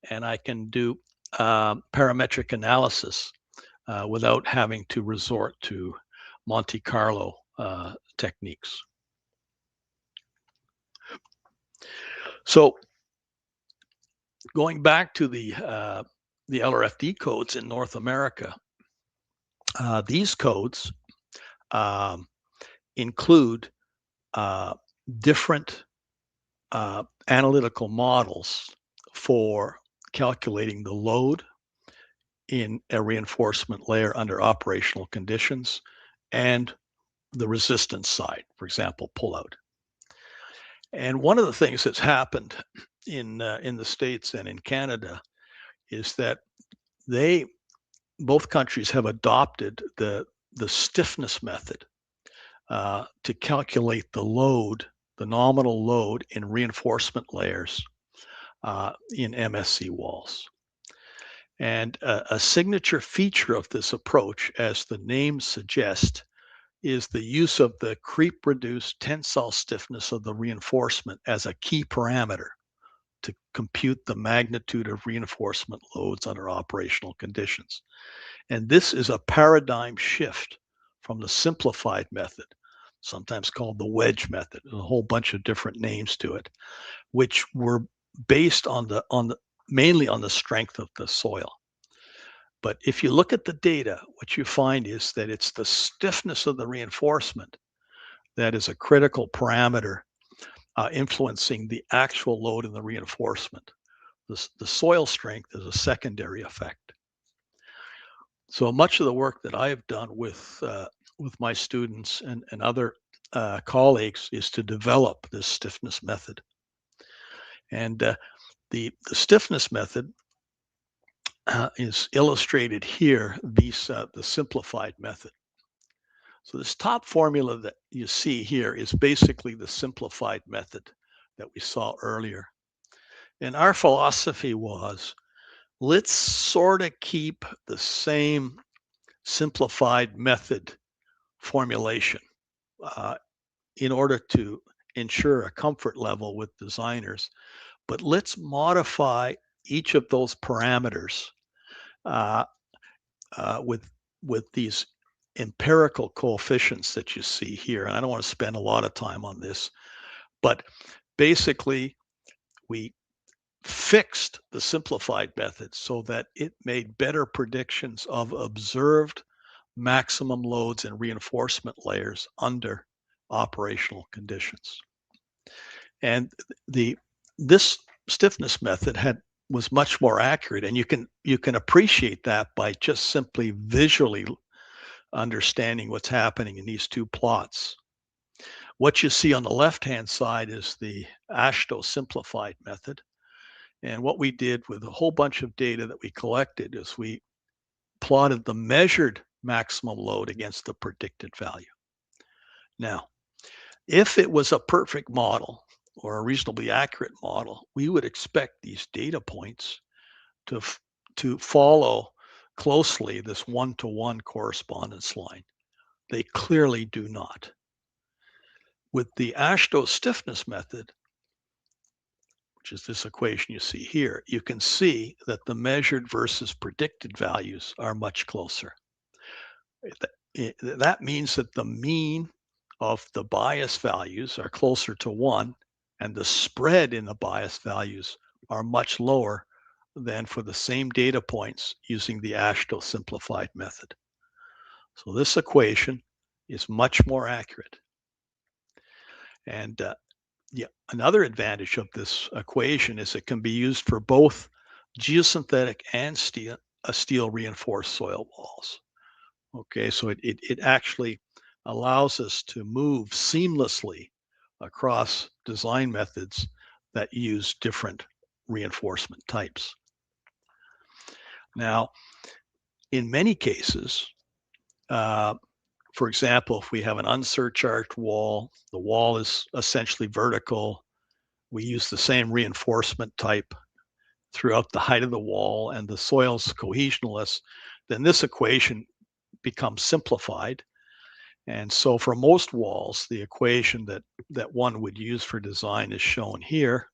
and I can do parametric analysis without having to resort to Monte Carlo techniques. So going back to the LRFD codes in North America, these codes include different analytical models for calculating the load in a reinforcement layer under operational conditions and the resistance side, for example, pullout. And one of the things that's happened in the States and in Canada is that both countries have adopted the stiffness method to calculate the load, the nominal load in reinforcement layers in MSE walls. And a signature feature of this approach, as the name suggests, is the use of the creep-reduced tensile stiffness of the reinforcement as a key parameter to compute the magnitude of reinforcement loads under operational conditions. And this is a paradigm shift from the simplified method, sometimes called the wedge method. There's a whole bunch of different names to it, which were based mainly on the strength of the soil. But if you look at the data, what you find is that it's the stiffness of the reinforcement that is a critical parameter influencing the actual load in the reinforcement. The soil strength is a secondary effect. So much of the work that I have done with my students and other colleagues is to develop this stiffness method. And the stiffness method is illustrated here, the simplified method. So this top formula that you see here is basically the simplified method that we saw earlier. And our philosophy was, let's sort of keep the same simplified method formulation in order to ensure a comfort level with designers, but let's modify each of those parameters with these empirical coefficients that you see here. And I don't want to spend a lot of time on this, but basically we fixed the simplified method so that it made better predictions of observed maximum loads and reinforcement layers under operational conditions. And this stiffness method was much more accurate, and you can appreciate that by just simply visually understanding what's happening in these two plots. What you see on the left-hand side is the AASHTO simplified method. And what we did with a whole bunch of data that we collected is we plotted the measured maximum load against the predicted value. Now, if it was a perfect model or a reasonably accurate model, we would expect these data points to follow closely this one-to-one correspondence line. They clearly do not. With the AASHTO stiffness method, which is this equation you see here, you can see that the measured versus predicted values are much closer. That means that the mean of the bias values are closer to 1, and the spread in the bias values are much lower than for the same data points using the AASHTO simplified method. So this equation is much more accurate. And another advantage of this equation is it can be used for both geosynthetic and steel reinforced soil walls. Okay, so it actually allows us to move seamlessly across design methods that use different reinforcement types. Now, in many cases, for example, if we have an unsurcharged wall, the wall is essentially vertical. We use the same reinforcement type throughout the height of the wall, and the soil's cohesionless, then this equation becomes simplified. And so for most walls, the equation that one would use for design is shown here.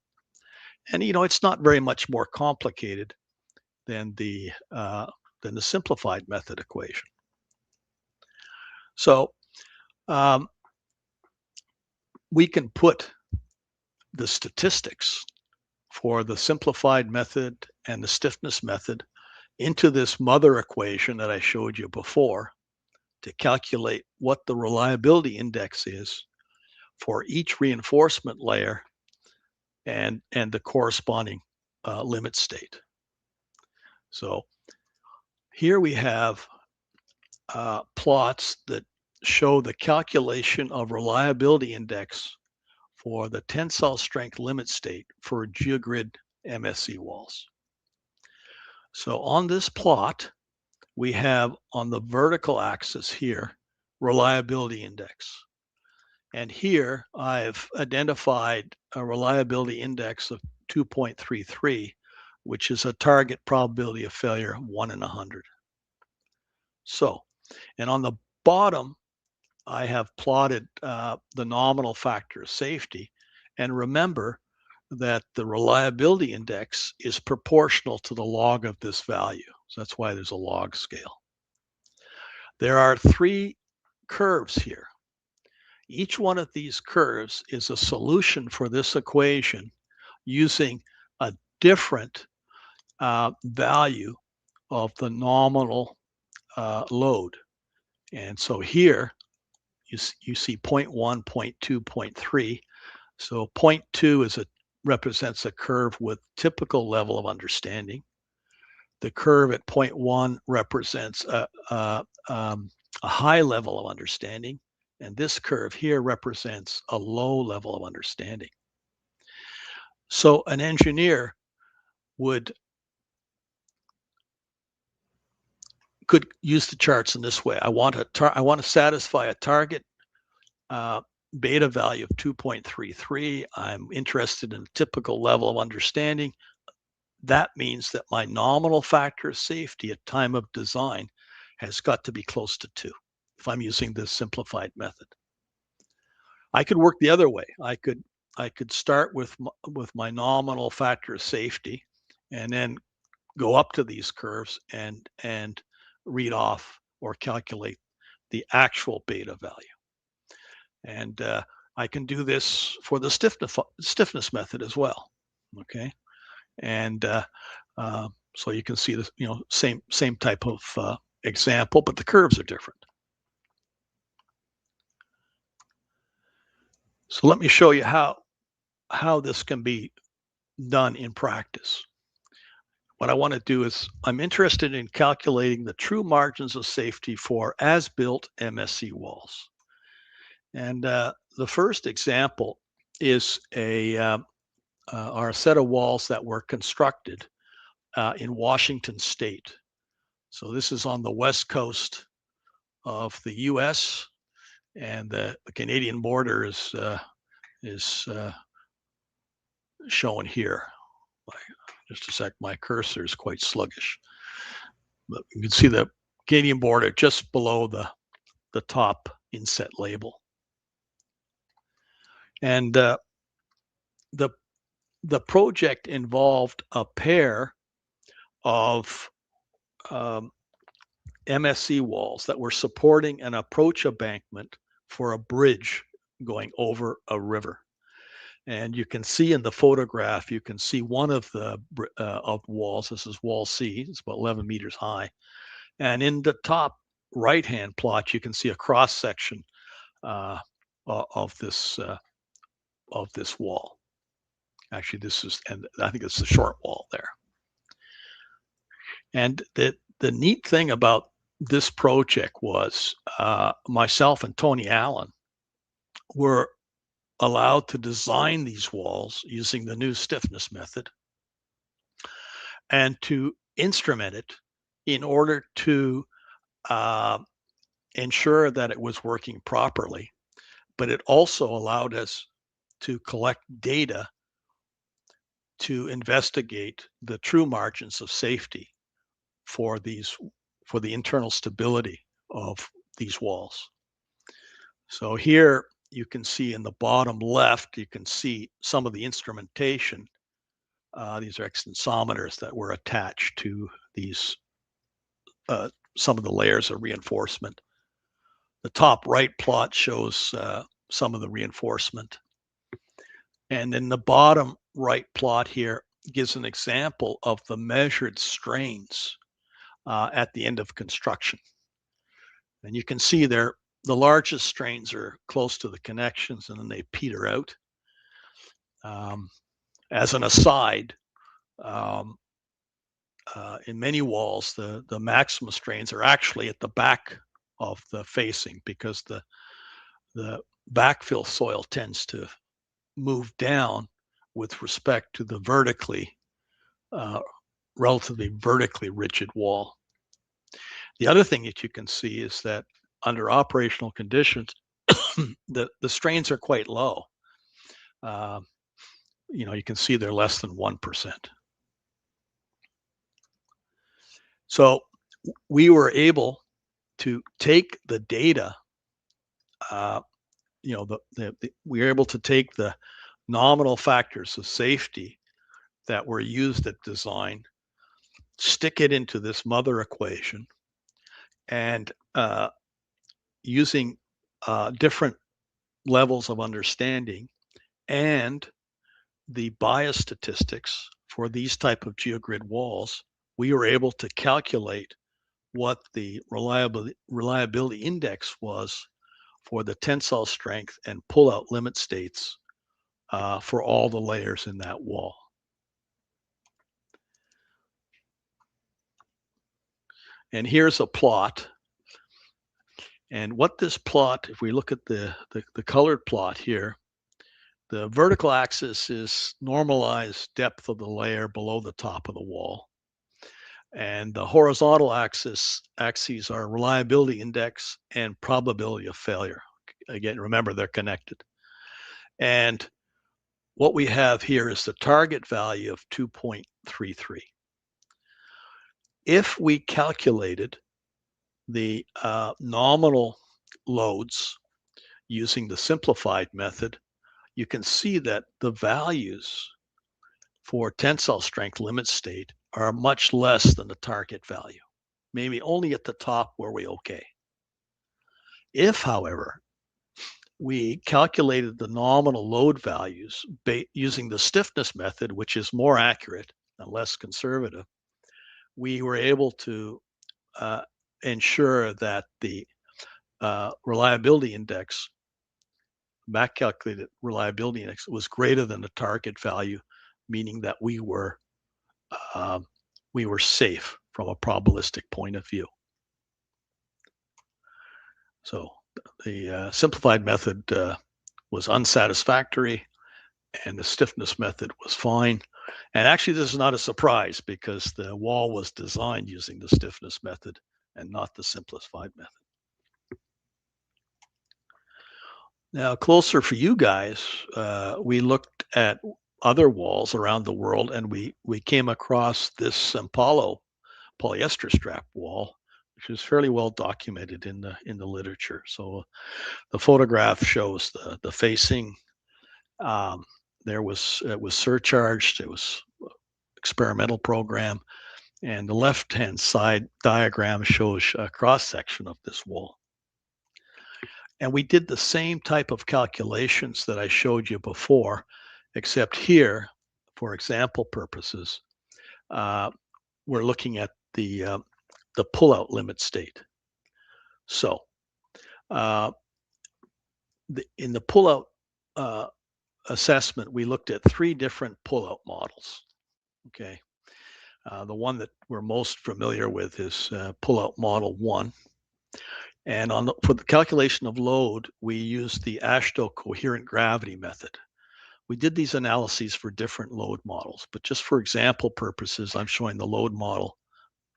And it's not very much more complicated than the simplified method equation. So we can put the statistics for the simplified method and the stiffness method into this mother equation that I showed you before to calculate what the reliability index is for each reinforcement layer and the corresponding limit state. So here we have plots that show the calculation of reliability index for the tensile strength limit state for geogrid MSE walls. So on this plot, we have on the vertical axis here, reliability index. And here I've identified a reliability index of 2.33, which is a target probability of failure of 1 in 100. So, and on the bottom, I have plotted the nominal factor of safety. And remember that the reliability index is proportional to the log of this value. So that's why there's a log scale. There are 3 curves here. Each one of these curves is a solution for this equation using a different value of the nominal load. And so here you see 0.1, 0.2, 0.3. So 0.2 represents a curve with typical level of understanding. The curve at 0.1 represents a high level of understanding. And this curve here represents a low level of understanding. So an engineer could use the charts in this way. I want to satisfy a target beta value of 2.33. I'm interested in a typical level of understanding. That means that my nominal factor of safety at time of design has got to be close to 2 if I'm using this simplified method. I could work the other way. I could start with my nominal factor of safety and then go up to these curves and read off or calculate the actual beta value. And I can do this for the stiffness method as well. Okay, and so you can see this, same type of example, but the curves are different. So let me show you how this can be done in practice. What I want to do is I'm interested in calculating the true margins of safety for as-built MSE walls. And the first example is are a set of walls that were constructed in Washington State. So this is on the west coast of the U.S. and the Canadian border is shown here. Just a sec, my cursor is quite sluggish. But you can see the Canadian border just below the top inset label. And the project involved a pair of MSE walls that were supporting an approach embankment for a bridge going over a river. And you can see in the photograph, you can see one of the walls. This is wall C. It's about 11 meters high. And in the top right-hand plot, you can see a cross section of this wall. Actually, and I think it's the short wall there. And the neat thing about this project was myself and Tony Allen were allowed to design these walls using the new stiffness method and to instrument it in order to ensure that it was working properly, but it also allowed us to collect data to investigate the true margins of safety for the internal stability of these walls. So here you can see in the bottom left, you can see some of the instrumentation. These are extensometers that were attached to these, some of the layers of reinforcement. The top right plot shows some of the reinforcement. And then the bottom right plot here gives an example of the measured strains at the end of construction. And you can see there, the largest strains are close to the connections and then they peter out. As an aside, in many walls, the maximum strains are actually at the back of the facing because the backfill soil tends to move down with respect to the relatively vertically rigid wall. The other thing that you can see is that under operational conditions, the strains are quite low. You can see they're less than 1%. So we were able to take the data, we were able to take the nominal factors of safety that were used at design, stick it into this mother equation, and using different levels of understanding and the bias statistics for these type of geogrid walls, we were able to calculate what the reliability index was for the tensile strength and pull-out limit states for all the layers in that wall. And here's a plot. And what this plot, if we look at the colored plot here, the vertical axis is normalized depth of the layer below the top of the wall. And the horizontal axes are reliability index and probability of failure. Again, remember, they're connected. And what we have here is the target value of 2.33. If we calculated the nominal loads using the simplified method, you can see that the values for tensile strength limit state are much less than the target value, maybe only at the top where we're okay. If, however, we calculated the nominal load values using the stiffness method, which is more accurate and less conservative, we were able to ensure that the reliability index, back calculated reliability index, was greater than the target value, meaning that we were safe from a probabilistic point of view. So the simplified method was unsatisfactory, and the stiffness method was fine. And actually, this is not a surprise because the wall was designed using the stiffness method and not the simplified method. Now, closer for you guys, we looked at other walls around the world, and we came across this Impalo polyester strap wall, which is fairly well documented in the literature. So the photograph shows the facing. It was surcharged. It was experimental program, and the left-hand side diagram shows a cross section of this wall. And we did the same type of calculations that I showed you before, except here, for example purposes, we're looking at the pull-out limit state. So in the pull-out assessment, we looked at 3 different pull-out models. Okay, the one that we're most familiar with is pull-out model 1. And for the calculation of load, we used the AASHTO coherent gravity method. We did these analyses for different load models, but just for example purposes, I'm showing the load model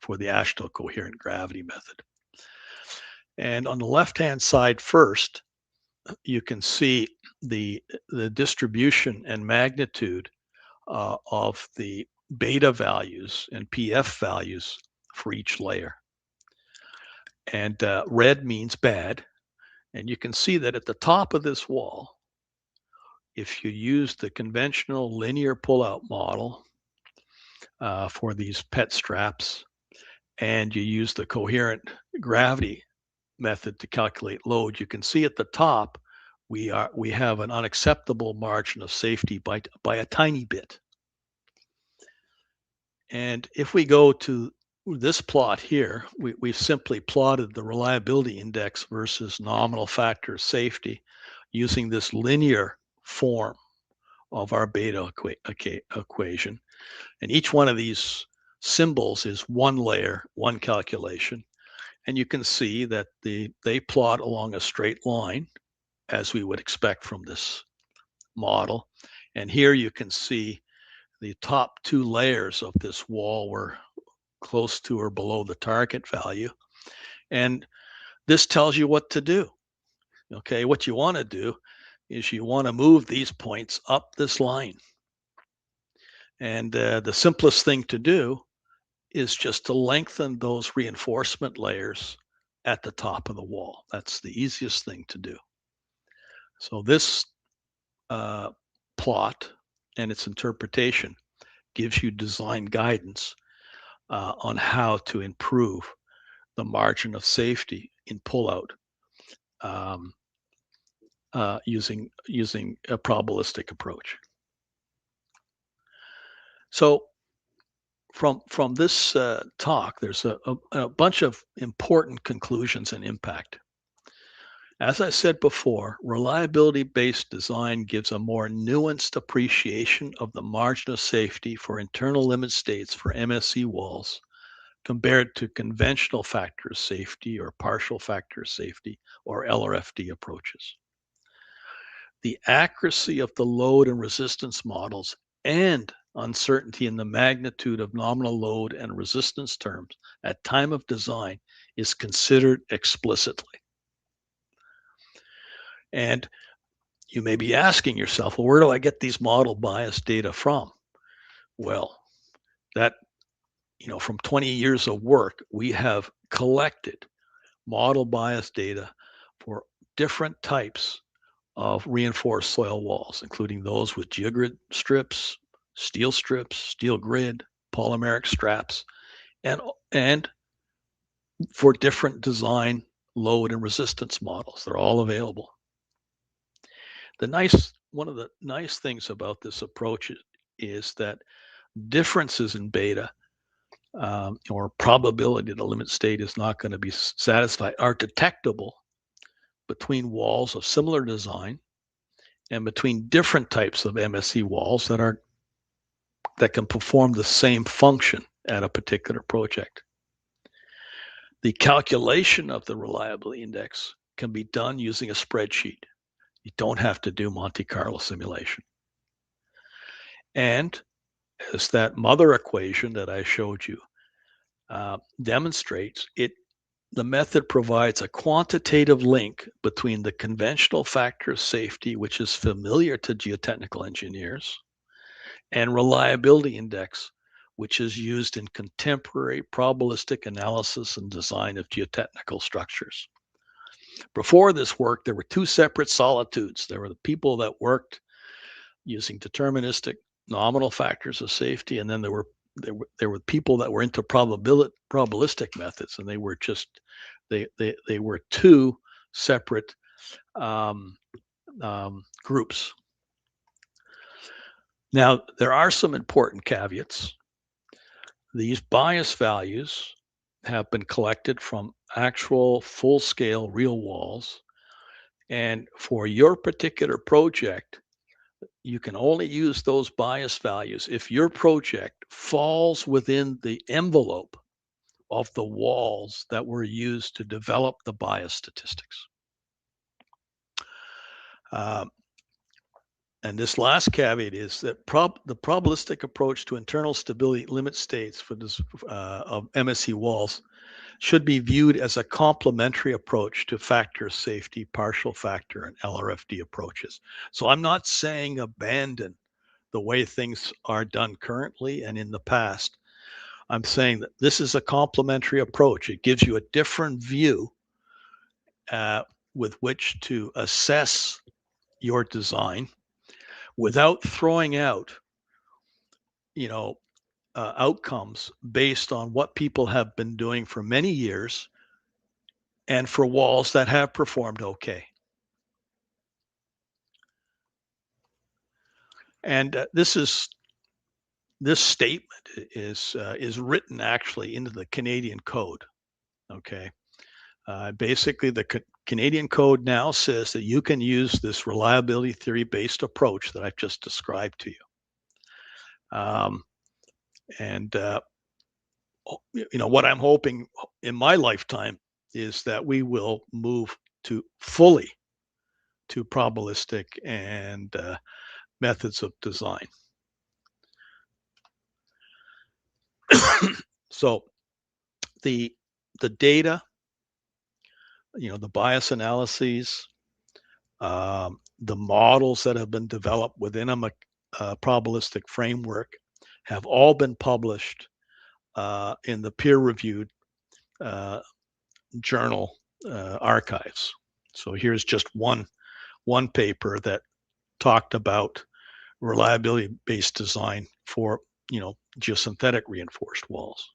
for the AASHTO coherent gravity method. And on the left-hand side first, you can see the distribution and magnitude of the beta values and PF values for each layer. And red means bad. And you can see that at the top of this wall, if you use the conventional linear pullout model for these PET straps, and you use the coherent gravity method to calculate load, you can see at the top we have an unacceptable margin of safety by a tiny bit. And if we go to this plot here, we've simply plotted the reliability index versus nominal factor of safety using this linear form of our beta equation. And each one of these symbols is one layer, one calculation. And you can see that they plot along a straight line, as we would expect from this model. And here you can see the top two layers of this wall were close to or below the target value. And this tells you what to do. Okay, what you want to do is you want to move these points up this line. And the simplest thing to do is just to lengthen those reinforcement layers at the top of the wall. That's the easiest thing to do. So this plot and its interpretation gives you design guidance on how to improve the margin of safety in pullout using a probabilistic approach. So from this talk, there's a bunch of important conclusions and impact. As I said before, reliability-based design gives a more nuanced appreciation of the margin of safety for internal limit states for MSE walls compared to conventional factor of safety or partial factor of safety or LRFD approaches. The accuracy of the load and resistance models and uncertainty in the magnitude of nominal load and resistance terms at time of design is considered explicitly. And you may be asking yourself, well, where do I get these model bias data from? Well, that, from 20 years of work, we have collected model bias data for different types of reinforced soil walls, including those with geogrid strips, steel grid, polymeric straps, and for different design, load, and resistance models. They're all available. One of the nice things about this approach is that differences in beta or probability the limit state is not going to be satisfied are detectable between walls of similar design and between different types of MSE walls that can perform the same function at a particular project. The calculation of the reliability index can be done using a spreadsheet. You don't have to do Monte Carlo simulation. And as that mother equation that I showed you demonstrates, the method provides a quantitative link between the conventional factor of safety, which is familiar to geotechnical engineers, and reliability index, which is used in contemporary probabilistic analysis and design of geotechnical structures. Before this work, there were two separate solitudes. There were the people that worked using deterministic nominal factors of safety, and then there were people that were into probabilistic methods, and they were two separate groups. Now, there are some important caveats. These bias values have been collected from actual full-scale real walls, and for your particular project, you can only use those bias values if your project falls within the envelope of the walls that were used to develop the bias statistics. And this last caveat is that the probabilistic approach to internal stability limit states for this of MSE walls should be viewed as a complementary approach to factor safety, partial factor, and LRFD approaches. So I'm not saying abandon the way things are done currently and in the past. I'm saying that this is a complementary approach. It gives you a different view with which to assess your design without throwing out, outcomes based on what people have been doing for many years and for walls that have performed okay. And this statement is written actually into the Canadian code. Okay, basically the Canadian code now says that you can use this reliability theory based approach that I've just described to you. And what I'm hoping in my lifetime is that we will move fully to probabilistic and methods of design. So the data, the bias analyses, the models that have been developed within a probabilistic framework have all been published in the peer-reviewed journal archives. So here's just one paper that talked about reliability-based design for geosynthetic reinforced walls.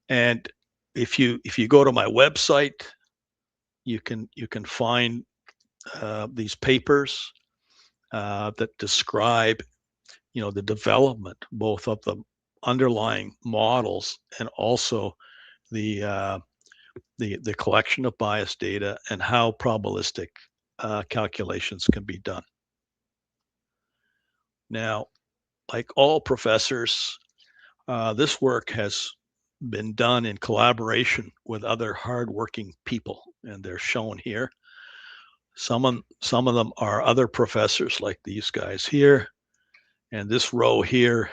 And if you go to my website, you can find these papers that describe the development both of the underlying models and also the collection of bias data and how probabilistic calculations can be done. Now, like all professors, this work has been done in collaboration with other hardworking people, and they're shown here. Some of them are other professors like these guys here, and this row here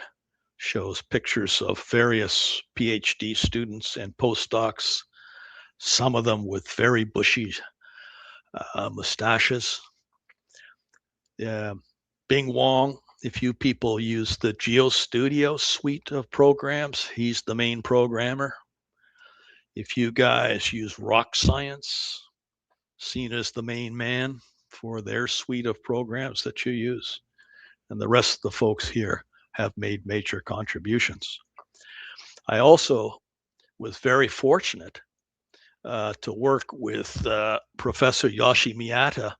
shows pictures of various PhD students and postdocs, some of them with very bushy mustaches. Bing Wong, if you people use the GeoStudio suite of programs, he's the main programmer. If you guys use Rock Science, seen as the main man for their suite of programs that you use. And the rest of the folks here have made major contributions. I also was very fortunate to work with Professor Yoshi Miyata,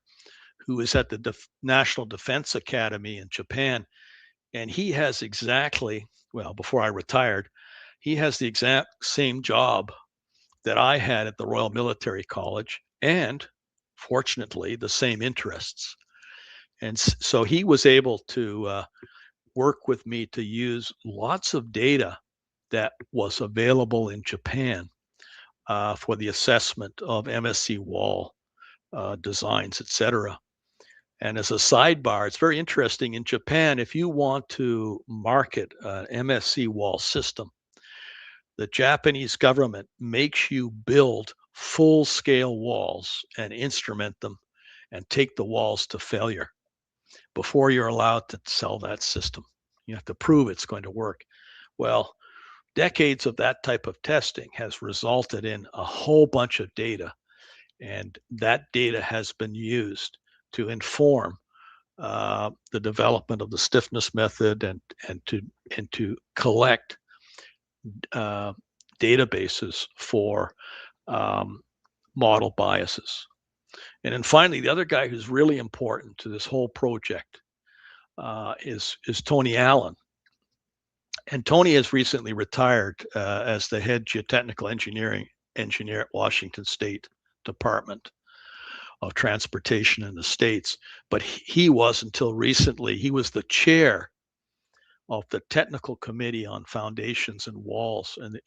who is at the National Defense Academy in Japan. And he has before I retired, he has the exact same job that I had at the Royal Military College, and fortunately, the same interests. And so he was able to work with me to use lots of data that was available in Japan for the assessment of MSE wall designs, etc. And as a sidebar, it's very interesting in Japan, if you want to market an MSE wall system, the Japanese government makes you build full-scale walls and instrument them and take the walls to failure before you're allowed to sell that system. You have to prove it's going to work. Well, decades of that type of testing has resulted in a whole bunch of data, and that data has been used to inform the development of the stiffness method and to collect databases for model biases. And then finally, the other guy who's really important to this whole project is Tony Allen. And Tony has recently retired as the head geotechnical engineer at Washington State Department of Transportation in the States. But he was, until recently, he was the chair of the technical committee on foundations and walls and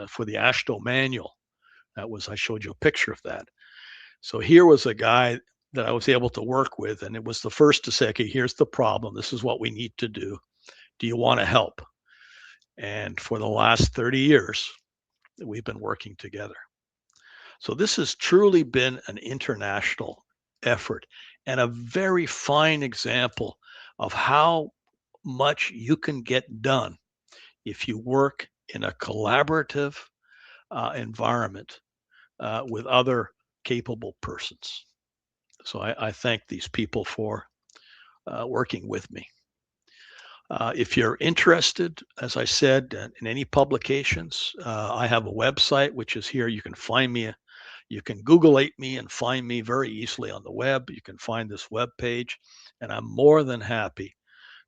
for the AASHTO manual. I showed you a picture of that. So here was a guy that I was able to work with, and it was the first to say, okay, here's the problem. This is what we need to do. Do you want to help? And for the last 30 years, we've been working together. So this has truly been an international effort and a very fine example of how much you can get done if you work in a collaborative environment with other capable persons. So I thank these people for working with me. If you're interested, as I said, in any publications, I have a website which is here. You can find me. You can Googleate me and find me very easily on the web. You can find this web page, and I'm more than happy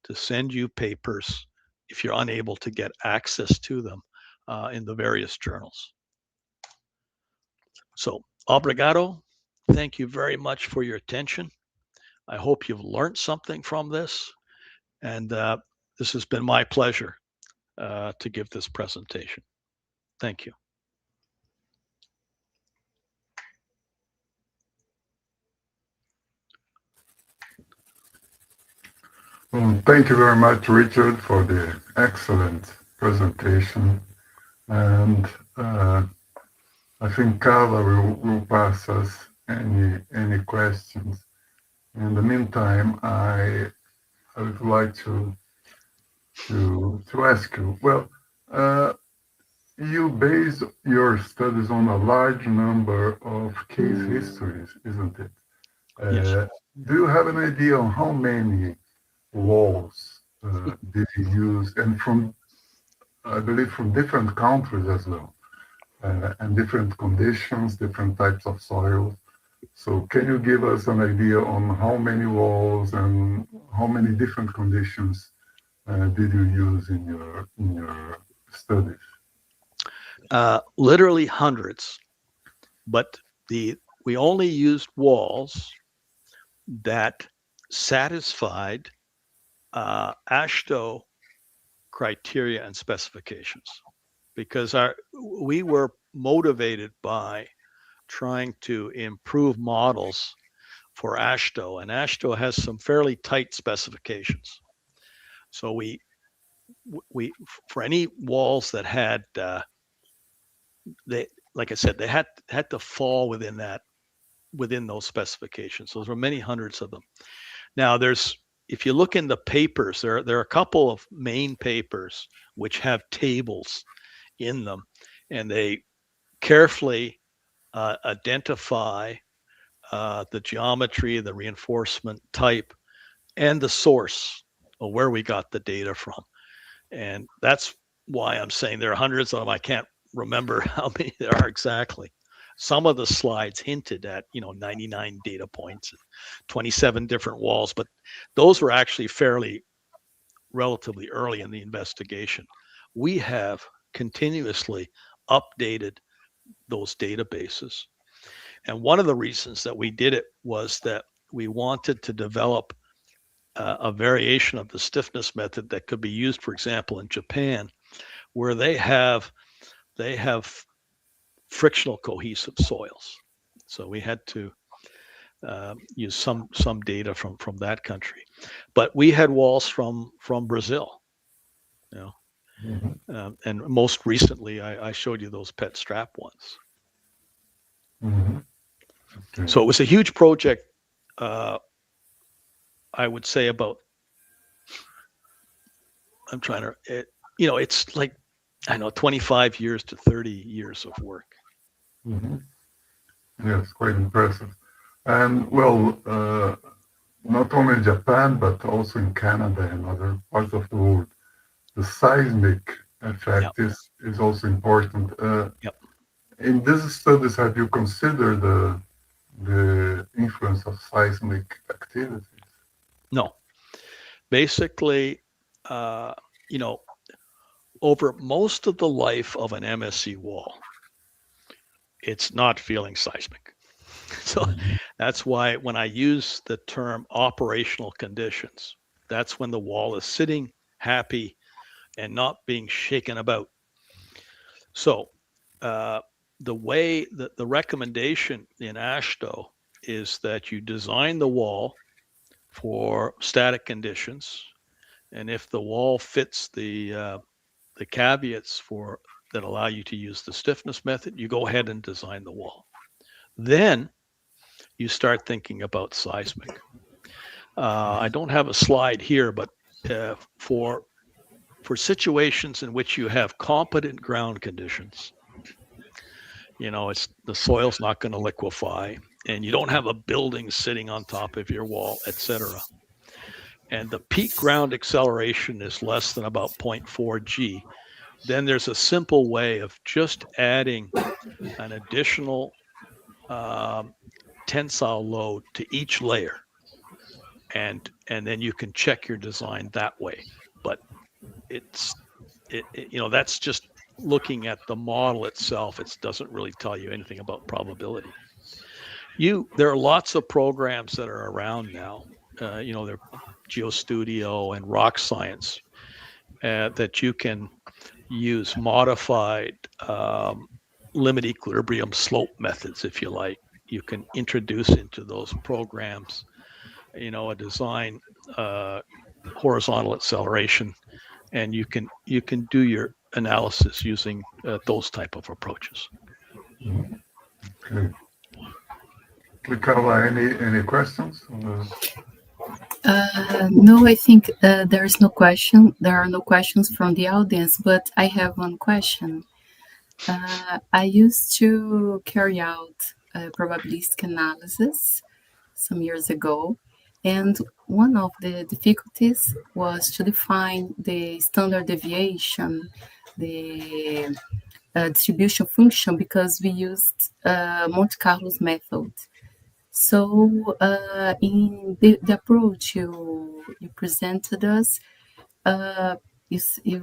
to send you papers if you're unable to get access to them in the various journals. So, obrigado. Thank you very much for your attention. I hope you've learned something from this. And this has been my pleasure to give this presentation. Thank you. Well, thank you very much, Richard, for the excellent presentation. And I think Carla will pass us any questions. In the meantime, I would like to ask you. Well, you base your studies on a large number of case histories, isn't it? Yes. Do you have an idea on how many walls did you use, and from I believe from different countries as well, and different conditions, different types of soil. So can you give us an idea on how many walls and how many different conditions did you use in your studies? Literally hundreds, but we only used walls that satisfied AASHTO criteria and specifications, because we were motivated by trying to improve models for AASHTO, and AASHTO has some fairly tight specifications. So we for any walls that had they, like I said, they had to fall within those specifications. So there were many hundreds of them. Now if you look in the papers, there are a couple of main papers which have tables in them, and they carefully identify the geometry, the reinforcement type, and the source of where we got the data from. And that's why I'm saying there are hundreds of them. I can't remember how many there are exactly. Some of the slides hinted at 99 data points and 27 different walls, but those were actually relatively early in the investigation. We have continuously updated those databases, and one of the reasons that we did it was that we wanted to develop a variation of the stiffness method that could be used, for example, in Japan, where they have frictional cohesive soils. So we had to use some data from that country, but we had walls from Brazil, Mm-hmm. And most recently I showed you those PET strap ones. Mm-hmm. Okay. So it was a huge project. I would say about, I'm trying to, it's like, I know, 25 years to 30 years of work. Mm-hmm. Yes, quite impressive. And well, not only in Japan, but also in Canada and other parts of the world, the seismic effect Yep. is also important. Yep. In these studies, have you considered the influence of seismic activities? No. Basically, over most of the life of an MSE wall, it's not feeling seismic. So that's why when I use the term operational conditions, that's when the wall is sitting happy and not being shaken about. So the way that the recommendation in AASHTO is that you design the wall for static conditions, and if the wall fits the caveats for that allow you to use the stiffness method, you go ahead and design the wall. Then you start thinking about seismic. I don't have a slide here, but for situations in which you have competent ground conditions, it's the soil's not going to liquefy, and you don't have a building sitting on top of your wall, etc. And the peak ground acceleration is less than about 0.4 g. Then there's a simple way of just adding an additional tensile load to each layer, and then you can check your design that way. But that's just looking at the model itself. It doesn't really tell you anything about probability. There are lots of programs that are around now. They're GeoStudio and Rock Science that you can use modified limit equilibrium slope methods, if you like. You can introduce into those programs, a design horizontal acceleration, and you can do your analysis using those type of approaches. Okay. Carla, any questions? No, I think there is no question. There are no questions from the audience, but I have one question. I used to carry out probabilistic analysis some years ago, and one of the difficulties was to define the standard deviation, the distribution function, because we used Monte Carlo's method. So in the approach you presented us, you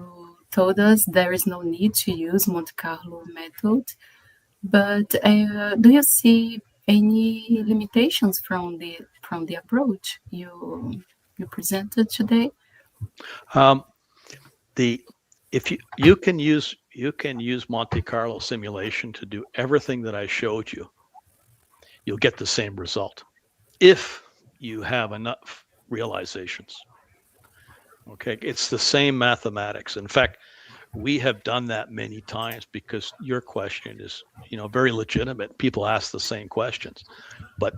told us there is no need to use Monte Carlo method, but do you see any limitations from the approach you presented today? If you can use Monte Carlo simulation to do everything that I showed you, you'll get the same result if you have enough realizations. Okay, it's the same mathematics. In fact, we have done that many times because your question is, very legitimate. People ask the same questions, but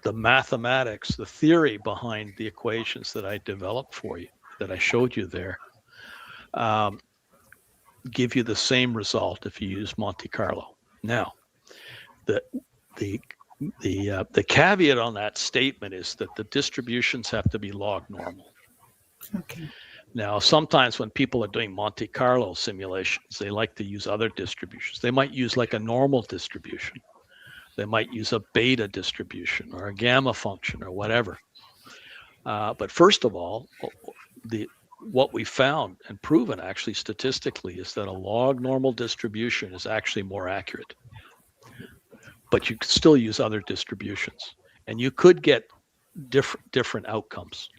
the mathematics, the theory behind the equations that I developed for you, that I showed you there, give you the same result if you use Monte Carlo. Now, the caveat on that statement is that the distributions have to be log normal. Okay. Now, sometimes when people are doing Monte Carlo simulations, they like to use other distributions. They might use like a normal distribution. They might use a beta distribution or a gamma function or whatever. But first of all, what we found and proven actually statistically is that a log normal distribution is actually more accurate. But you could still use other distributions, and you could get different outcomes.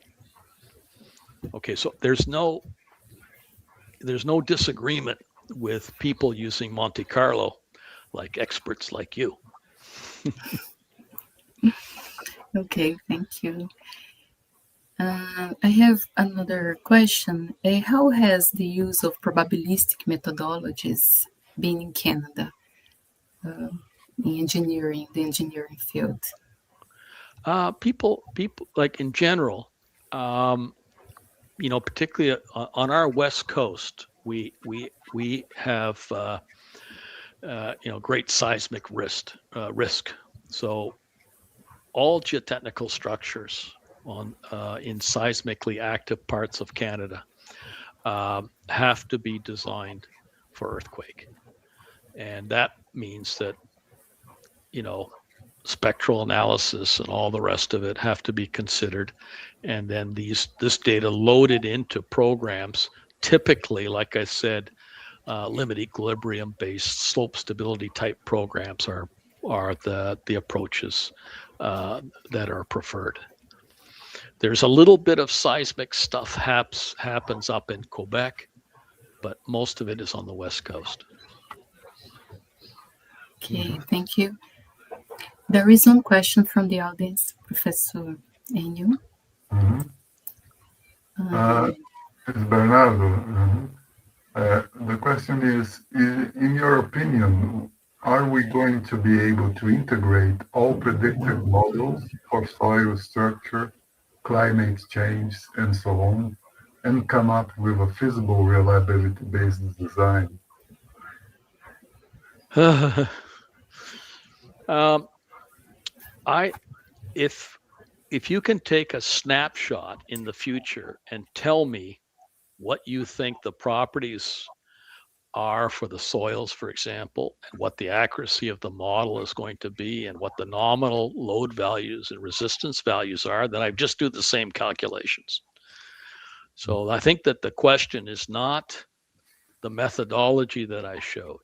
Okay, so there's no disagreement with people using Monte Carlo, like experts like you. Okay, thank you. I have another question. How has the use of probabilistic methodologies been in Canada, in the engineering field? People like in general, particularly on our West Coast, we have great seismic risk. So all geotechnical structures in seismically active parts of Canada have to be designed for earthquake, and that means that spectral analysis and all the rest of it have to be considered, and then this data loaded into programs. Typically, like I said, limit equilibrium based slope stability type programs are the approaches that are preferred. There's a little bit of seismic stuff happens up in Quebec, but most of it is on the West Coast. Okay, thank you. There is one question from the audience, Professor Enio. It's Bernardo. The question is, in your opinion, are we going to be able to integrate all predictive models for soil structure, climate change, and so on, and come up with a feasible reliability-based design? I if you can take a snapshot in the future and tell me what you think the properties are for the soils, for example, and what the accuracy of the model is going to be, and what the nominal load values and resistance values are, then I just do the same calculations. So I think that the question is not the methodology that I showed.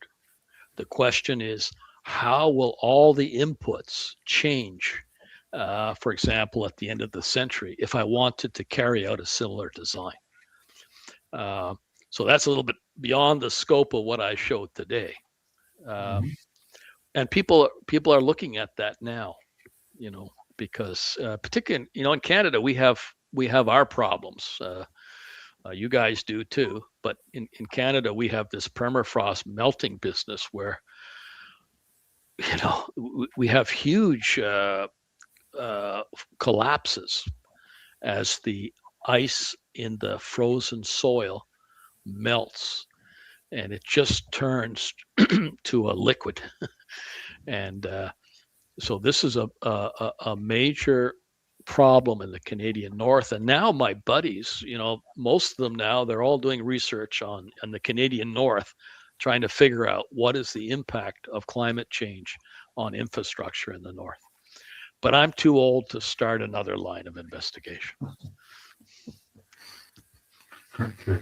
The question is, how will all the inputs change, for example, at the end of the century, if I wanted to carry out a similar design? So that's a little bit beyond the scope of what I showed today. And people are looking at that now, because particularly in Canada we have our problems. You guys do too, but in Canada we have this permafrost melting business where we have huge collapses as the ice in the frozen soil melts, and it just turns to a liquid. And so this is a major problem in the Canadian North. And now my buddies, most of them now, they're all doing research on the Canadian North, trying to figure out what is the impact of climate change on infrastructure in the North. But I'm too old to start another line of investigation. Okay.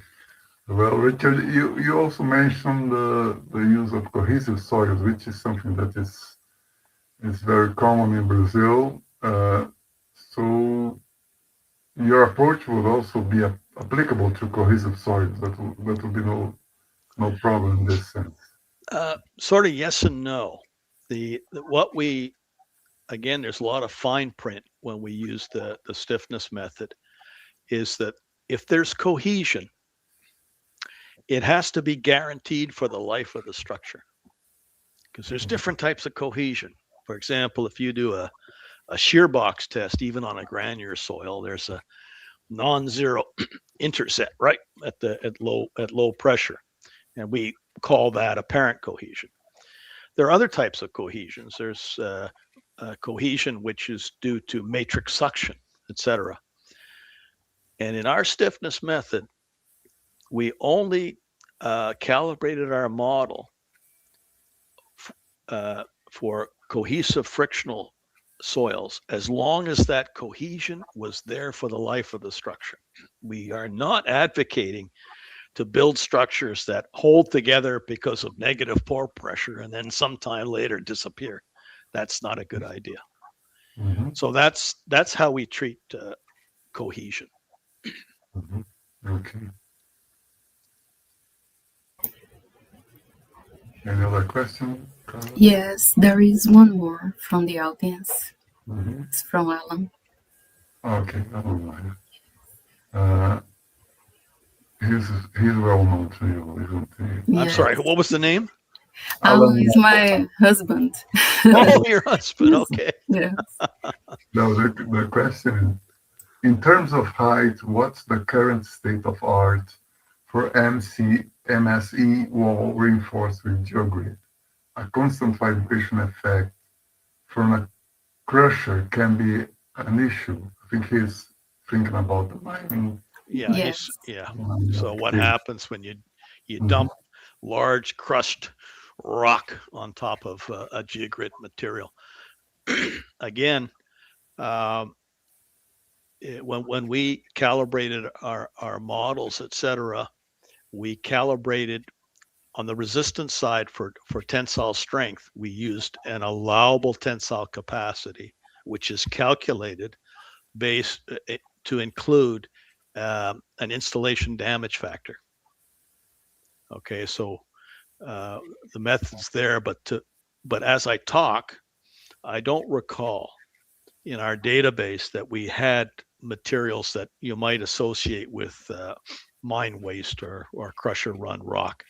Well, Richard, you also mentioned the use of cohesive soils, which is something that is very common in Brazil. So your approach would also be applicable to cohesive soils. That would be no problem in this sense. Sort of yes and no. Again, there's a lot of fine print when we use the stiffness method, is that if there's cohesion, it has to be guaranteed for the life of the structure, because there's different types of cohesion. For example, if you do a shear box test, even on a granular soil, there's a non-zero intercept right at low pressure, and we call that apparent cohesion. There are other types of cohesions. There's cohesion which is due to matrix suction, etc. And in our stiffness method, we only calibrated our model for cohesive frictional soils as long as that cohesion was there for the life of the structure. We are not advocating to build structures that hold together because of negative pore pressure and then sometime later disappear. That's not a good idea. Mm-hmm. So that's how we treat cohesion. Mm-hmm. Okay. Any other question? Yes, there is one more from the audience. Mm-hmm. It's from Alan. Okay, Alan. He's well known to you, isn't he? Yes. I'm sorry, what was the name? Alan is my husband. Oh, your husband, okay. Yes. Now, the question, in terms of height, what's the current state of art for MSE wall reinforced with geogrid? A constant vibration effect from a crusher can be an issue. I think he's thinking about the mining. Yeah, yes. So what happens when you dump large crushed rock on top of a geogrid material? Again, when we calibrated our models, etc., we calibrated on the resistance side for tensile strength. We used an allowable tensile capacity, which is calculated based to include an installation damage factor. Okay, so the method's there, but as I talk, I don't recall in our database that we had materials that you might associate with mine waste or crusher run rock.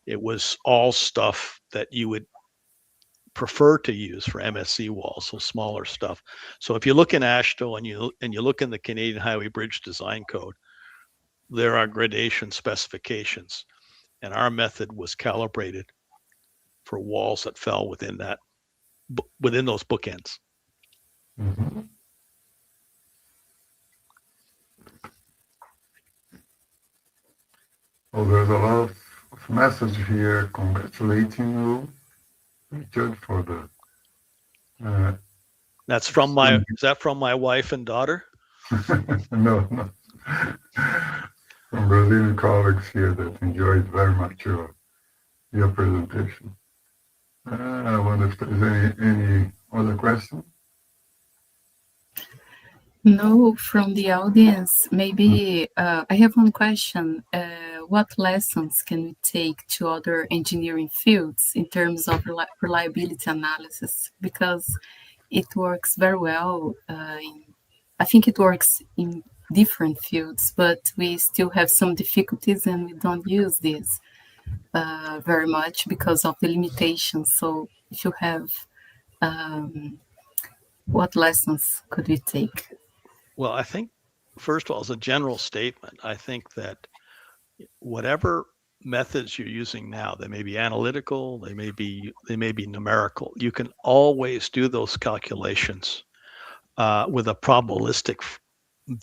It was all stuff that you would prefer to use for MSE walls, so smaller stuff. So if you look in AASHTO and you look in the Canadian Highway Bridge Design Code, there are gradation specifications, and our method was calibrated for walls that fell within those bookends. Mm-hmm. Well, there's a lot of message here congratulating you, Richard, for the. That's from my. Is that from my wife and daughter? No. From Brazilian colleagues here that enjoyed very much your presentation. I wonder if there's any other question. No, from the audience, maybe I have one question. What lessons can we take to other engineering fields in terms of reliability analysis? Because it works very well. I think it works in different fields, but we still have some difficulties and we don't use this very much because of the limitations. So if you have, what lessons could we take? Well, I think, first of all, as a general statement, I think that whatever methods you're using now, they may be analytical, they may be numerical. You can always do those calculations with a probabilistic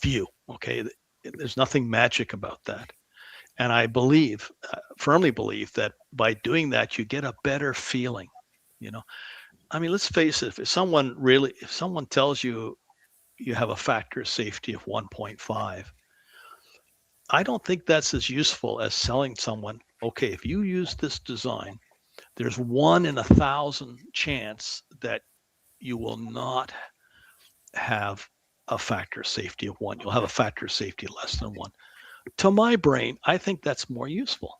view. Okay, there's nothing magic about that, and I firmly believe that by doing that, you get a better feeling. I mean, let's face it. If someone tells you have a factor of safety of 1.5, I don't think that's as useful as selling someone, okay, if you use this design, there's 1 in 1,000 chance that you will not have a factor of safety of 1. You'll have a factor of safety less than 1. To my brain, I think that's more useful.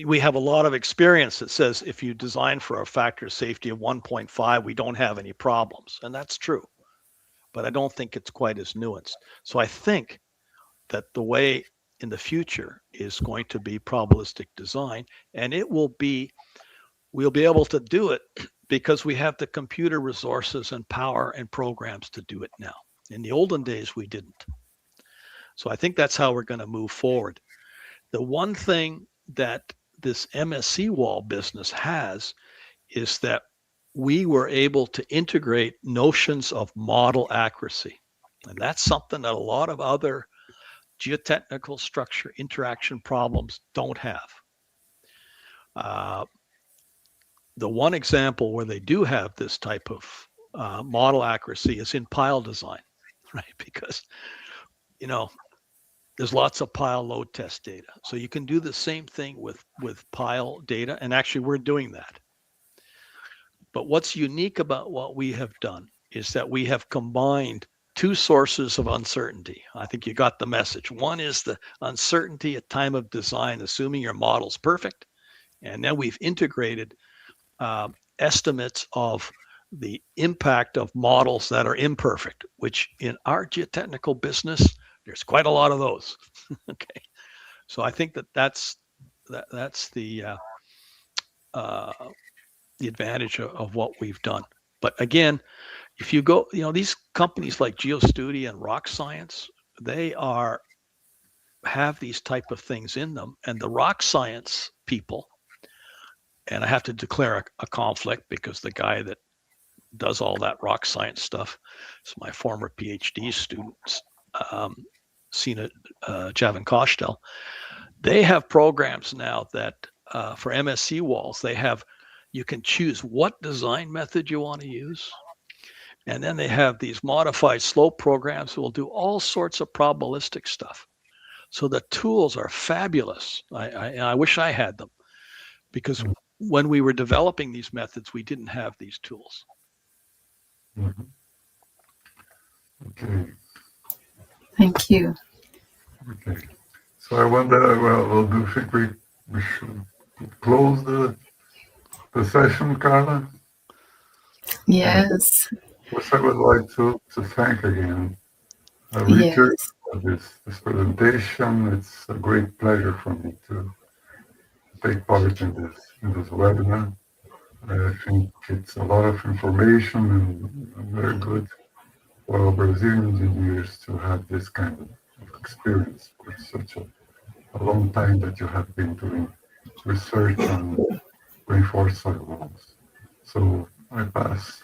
We have a lot of experience that says if you design for a factor of safety of 1.5, we don't have any problems. And that's true. But I don't think it's quite as nuanced. So I think that the way in the future is going to be probabilistic design, and we'll be able to do it because we have the computer resources and power and programs to do it now. In the olden days, we didn't. So I think that's how we're going to move forward. The one thing that this MSE wall business has is that we were able to integrate notions of model accuracy. And that's something that a lot of other geotechnical structure interaction problems don't have. The one example where they do have this type of model accuracy is in pile design, right? Because, there's lots of pile load test data. So you can do the same thing with pile data. And actually, we're doing that. But what's unique about what we have done is that we have combined 2 sources of uncertainty. I think you got the message. One is the uncertainty at time of design, assuming your model's perfect. And then we've integrated estimates of the impact of models that are imperfect, which in our geotechnical business, there's quite a lot of those. Okay. So I think that's the advantage of what we've done. But again, if you go, these companies like GeoStudy and Rock Science, they have these type of things in them. And the Rock Science people, and I have to declare a conflict because the guy that does all that Rock Science stuff is my former PhD student, Sina Javan-Kostel. They have programs now that for MSE walls, you can choose what design method you want to use. And then they have these modified slope programs that will do all sorts of probabilistic stuff. So the tools are fabulous. I wish I had them because when we were developing these methods, we didn't have these tools. Mm-hmm. Okay. Thank you. Okay. So I wonder, well, do you think we should close the session, Carla? Yes. Which I would like to thank again Richard this presentation. It's a great pleasure for me to take part in this webinar. I think it's a lot of information and very good for our Brazilian engineers to have this kind of experience with such a long time that you have been doing research on reinforced soil walls. So I pass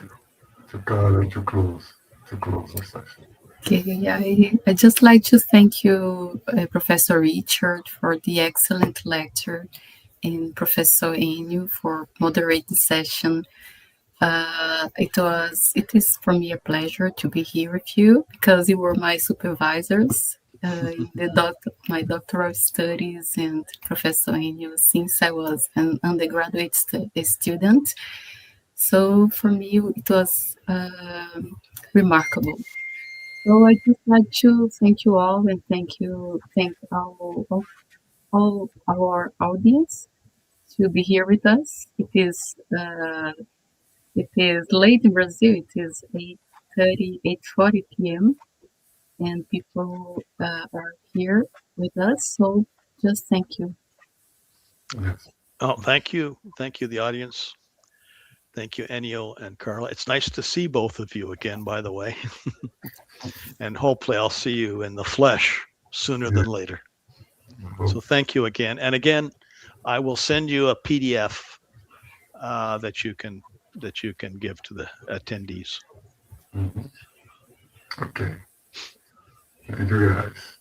to Carla to close our session. Okay, I just like to thank you, Professor Richard, for the excellent lecture, and Professor Enio for moderating the session. It is for me a pleasure to be here with you because you were my supervisors in my doctoral studies, and Professor Enio since I was an undergraduate student. So for me, it was remarkable. So I just like to thank you all and thank all our audience to be here with us. It is late in Brazil. It is 8:30, 8:40 p.m. and people are here with us. So just thank you. Yes. Oh, thank you, the audience. Thank you, Ennio and Carla. It's nice to see both of you again, by the way. And hopefully I'll see you in the flesh sooner than later. So thank you again. And again, I will send you a PDF that you can give to the attendees. Okay. Thank you, guys.